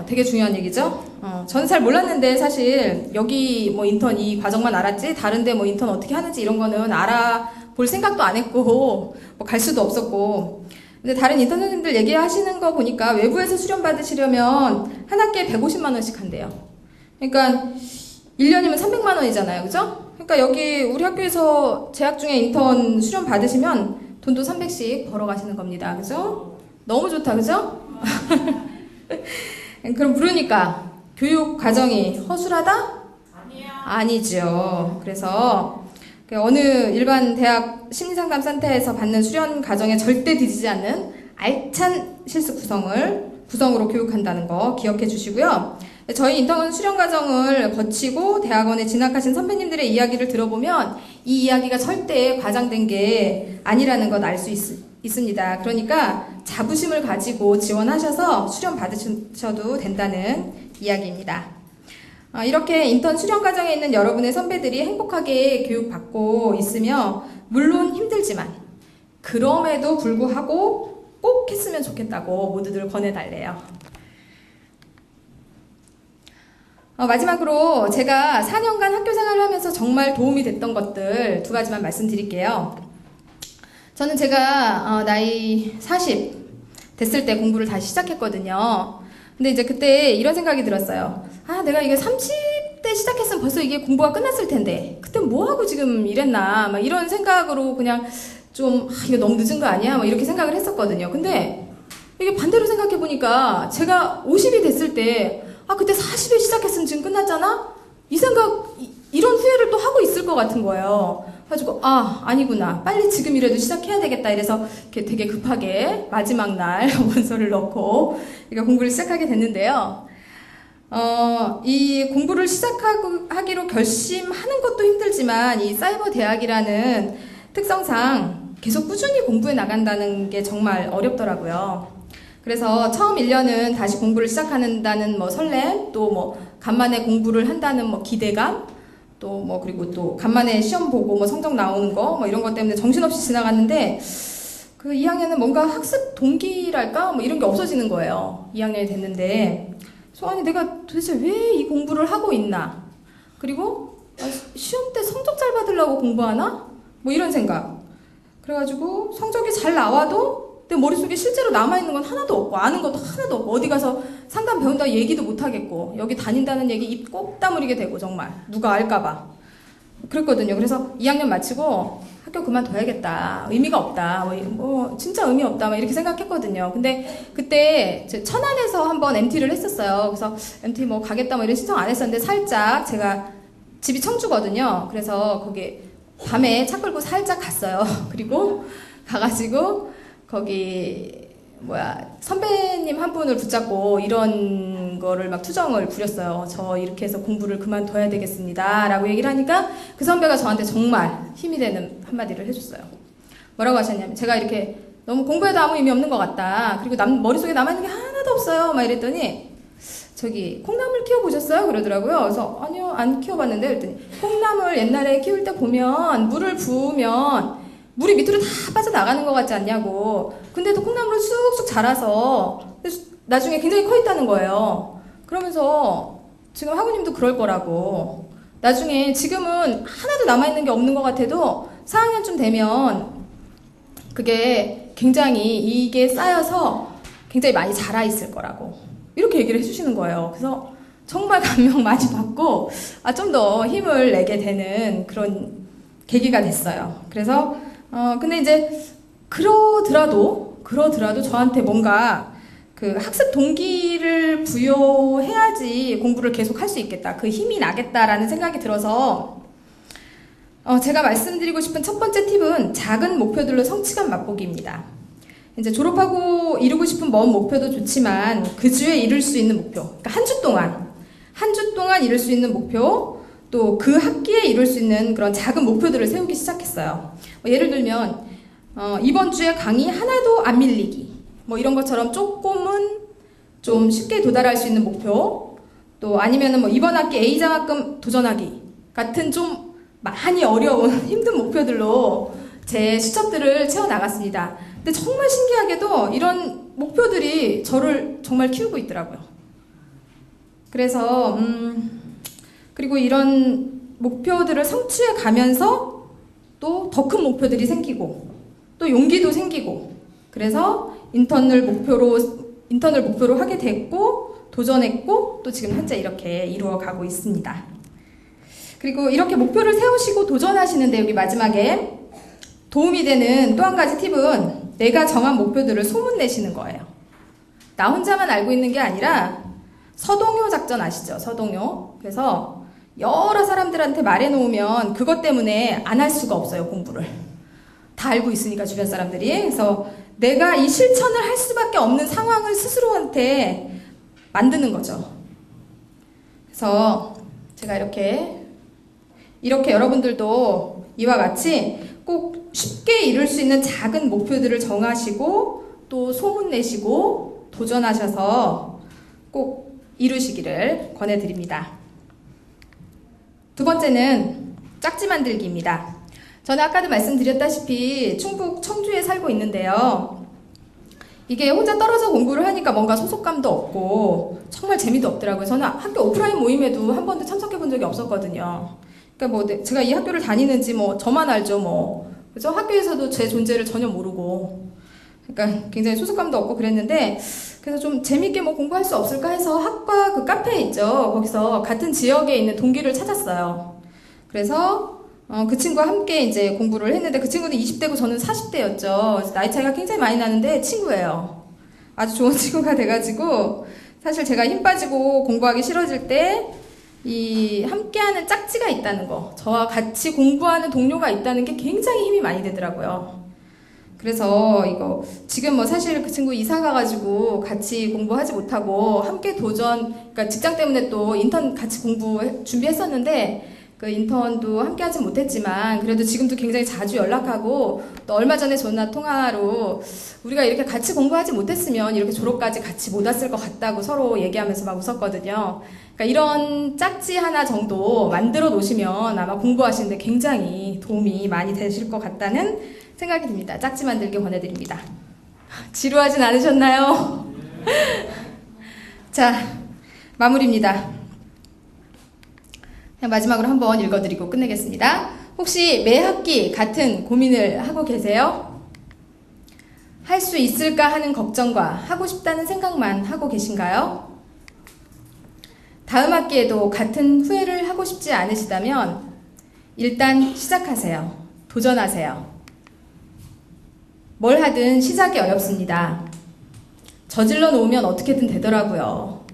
되게 중요한 얘기죠. 저는 잘 몰랐는데 사실 여기 뭐 인턴 이 과정만 알았지 다른데 뭐 인턴 어떻게 하는지 이런 거는 알아볼 생각도 안 했고 뭐 갈 수도 없었고. 근데 다른 인턴 선생님들 얘기하시는 거 보니까 외부에서 수련 받으시려면 한 학기에 150만 원씩 한대요. 그러니까 1년이면 300만 원이잖아요. 그죠? 그러니까 여기 우리 학교에서 재학 중에 인턴 수련 받으시면 돈도 300씩 벌어 가시는 겁니다. 그죠? 너무 좋다. 그죠? 그럼 물으니까 교육 과정이 허술하다? 아니죠. 그래서 어느 일반 대학 심리상담센터에서 받는 수련 과정에 절대 뒤지지 않는 알찬 실습 구성으로 교육한다는 거 기억해 주시고요. 저희 인턴 수련 과정을 거치고 대학원에 진학하신 선배님들의 이야기를 들어보면 이 이야기가 절대 과장된 게 아니라는 것 알 수 있습니다. 그러니까 자부심을 가지고 지원하셔서 수련 받으셔도 된다는 이야기입니다. 이렇게 인턴 수련 과정에 있는 여러분의 선배들이 행복하게 교육받고 있으며 물론 힘들지만 그럼에도 불구하고 꼭 했으면 좋겠다고 모두들 권해달래요. 마지막으로 제가 4년간 학교 생활을 하면서 정말 도움이 됐던 것들 두 가지만 말씀드릴게요. 저는 제가 나이 40 됐을 때 공부를 다시 시작했거든요. 근데 이제 그때 이런 생각이 들었어요. 내가 이게 30대 그때 시작했으면 벌써 이게 공부가 끝났을 텐데 그때 뭐하고 지금 이랬나 막 이런 생각으로 그냥 좀 이거 너무 늦은 거 아니야? 막 이렇게 생각을 했었거든요. 근데 이게 반대로 생각해 보니까 제가 50이 됐을 때 그때 40에 시작했으면 지금 끝났잖아? 이 생각, 이런 후회를 또 하고 있을 것 같은 거예요. 그래가지고 아니구나. 빨리 지금이라도 시작해야 되겠다. 이래서 이렇게 되게 급하게 마지막 날 원서를 넣고 공부를 시작하게 됐는데요. 이 공부를 시작하기로 결심하는 것도 힘들지만 이 사이버 대학이라는 특성상 계속 꾸준히 공부해 나간다는 게 정말 어렵더라고요. 그래서 처음 1년은 다시 공부를 시작한다는 설렘, 또 간만에 공부를 한다는 기대감, 또 그리고 또 간만에 시험 보고 성적 나오는 거 이런 것 때문에 정신없이 지나갔는데 그 2학년은 뭔가 학습 동기랄까 이런 게 없어지는 거예요. 2학년이 됐는데 아니 내가 도대체 왜 이 공부를 하고 있나? 그리고 시험 때 성적 잘 받으려고 공부하나? 이런 생각. 그래가지고 성적이 잘 나와도 내 머릿속에 실제로 남아있는 건 하나도 없고 아는 것도 하나도 없고 어디 가서 상담 배운다 얘기도 못하겠고 여기 다닌다는 얘기 입 꼭 다물게 되고 정말 누가 알까봐 그랬거든요. 그래서 2학년 마치고 학교 그만둬야겠다. 의미가 없다. 진짜 의미 없다. 이렇게 생각했거든요. 근데 그때 천안에서 한번 MT를 했었어요. 그래서 MT 가겠다 이런 신청 안 했었는데 살짝 제가 집이 청주거든요. 그래서 거기 밤에 차 끌고 살짝 갔어요. 그리고 가가지고 거기 선배님 한 분을 붙잡고 이런 거를 투정을 부렸어요. 저 이렇게 해서 공부를 그만둬야 되겠습니다 라고 얘기를 하니까 그 선배가 저한테 정말 힘이 되는 한마디를 해줬어요. 뭐라고 하셨냐면 제가 이렇게 너무 공부해도 아무 의미 없는 것 같다. 그리고 머릿속에 남아있는 게 하나도 없어요. 이랬더니 저기 콩나물 키워보셨어요? 그러더라고요. 그래서 아니요 안 키워봤는데 그랬더니 콩나물 옛날에 키울 때 보면 물을 부으면 물이 밑으로 다 빠져나가는 것 같지 않냐고. 근데도 콩나물은 쑥쑥 자라서 나중에 굉장히 커 있다는 거예요. 그러면서 지금 하구님도 그럴 거라고. 나중에 지금은 하나도 남아있는 게 없는 것 같아도 4학년쯤 되면 그게 굉장히 이게 쌓여서 굉장히 많이 자라 있을 거라고. 이렇게 얘기를 해주시는 거예요. 그래서 정말 감명 많이 받고 좀 더 힘을 내게 되는 그런 계기가 됐어요. 그래서 근데 이제 그러더라도 저한테 뭔가 그 학습 동기를 부여해야지 공부를 계속 할 수 있겠다. 그 힘이 나겠다라는 생각이 들어서 제가 말씀드리고 싶은 첫 번째 팁은 작은 목표들로 성취감 맛보기입니다. 이제 졸업하고 이루고 싶은 먼 목표도 좋지만 그 주에 이룰 수 있는 목표. 그러니까 한 주 동안 이룰 수 있는 목표, 또 그 학기에 이룰 수 있는 그런 작은 목표들을 세우기 시작했어요. 예를 들면 이번 주에 강의 하나도 안 밀리기 이런 것처럼 조금은 좀 쉽게 도달할 수 있는 목표, 또 아니면은 이번 학기 A장학금 도전하기 같은 좀 많이 어려운 힘든 목표들로 제 수첩들을 채워나갔습니다. 근데 정말 신기하게도 이런 목표들이 저를 정말 키우고 있더라고요. 그래서 그리고 이런 목표들을 성취해 가면서 또 더 큰 목표들이 생기고 또 용기도 생기고 그래서 인턴을 목표로 하게 됐고 도전했고 또 지금 현재 이렇게 이루어가고 있습니다. 그리고 이렇게 목표를 세우시고 도전하시는데 여기 마지막에 도움이 되는 또 한 가지 팁은 내가 정한 목표들을 소문내시는 거예요. 나 혼자만 알고 있는 게 아니라 서동요 작전 아시죠? 서동요. 그래서 여러 사람들한테 말해놓으면 그것 때문에 안 할 수가 없어요, 공부를. 다 알고 있으니까 주변 사람들이. 그래서 내가 이 실천을 할 수밖에 없는 상황을 스스로한테 만드는 거죠. 그래서 제가 이렇게 여러분들도 이와 같이 꼭 쉽게 이룰 수 있는 작은 목표들을 정하시고 또 소문내시고 도전하셔서 꼭 이루시기를 권해드립니다. 두 번째는 짝지 만들기입니다. 저는 아까도 말씀드렸다시피 충북 청주에 살고 있는데요. 이게 혼자 떨어져 공부를 하니까 뭔가 소속감도 없고 정말 재미도 없더라고요. 저는 학교 오프라인 모임에도 한 번도 참석해 본 적이 없었거든요. 그러니까 제가 이 학교를 다니는지 저만 알죠. 그래서 학교에서도 제 존재를 전혀 모르고. 그러니까 굉장히 소속감도 없고 그랬는데 그래서 좀 재밌게 뭐 공부할 수 없을까 해서 학과 그 카페 있죠. 거기서 같은 지역에 있는 동기를 찾았어요. 그래서 그 친구와 함께 이제 공부를 했는데 그 친구는 20대고 저는 40대였죠. 나이 차이가 굉장히 많이 나는데 친구예요. 아주 좋은 친구가 돼가지고 사실 제가 힘 빠지고 공부하기 싫어질 때 이 함께하는 짝지가 있다는 거, 저와 같이 공부하는 동료가 있다는 게 굉장히 힘이 많이 되더라고요. 그래서 이거 지금 뭐 사실 그 친구 이사 가가지고 같이 공부하지 못하고 함께 도전, 그러니까 직장 때문에 또 인턴 같이 공부 준비했었는데 그 인턴도 함께 하지 못했지만 그래도 지금도 굉장히 자주 연락하고 또 얼마 전에 전화 통화로 우리가 이렇게 같이 공부하지 못했으면 이렇게 졸업까지 같이 못 왔을 것 같다고 서로 얘기하면서 막 웃었거든요. 그러니까 이런 짝지 하나 정도 만들어 놓으시면 아마 공부하시는데 굉장히 도움이 많이 되실 것 같다는 생각이 듭니다. 짝지 만들기 권해드립니다. 지루하진 않으셨나요? 자, 마무리입니다. 그냥 마지막으로 한번 읽어드리고 끝내겠습니다. 혹시 매 학기 같은 고민을 하고 계세요? 할 수 있을까 하는 걱정과 하고 싶다는 생각만 하고 계신가요? 다음 학기에도 같은 후회를 하고 싶지 않으시다면 일단 시작하세요. 도전하세요. 뭘 하든 시작이 어렵습니다. 저질러 놓으면 어떻게든 되더라고요.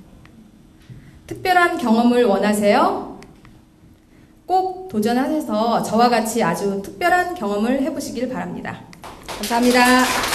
특별한 경험을 원하세요? 꼭 도전하셔서 저와 같이 아주 특별한 경험을 해보시길 바랍니다. 감사합니다.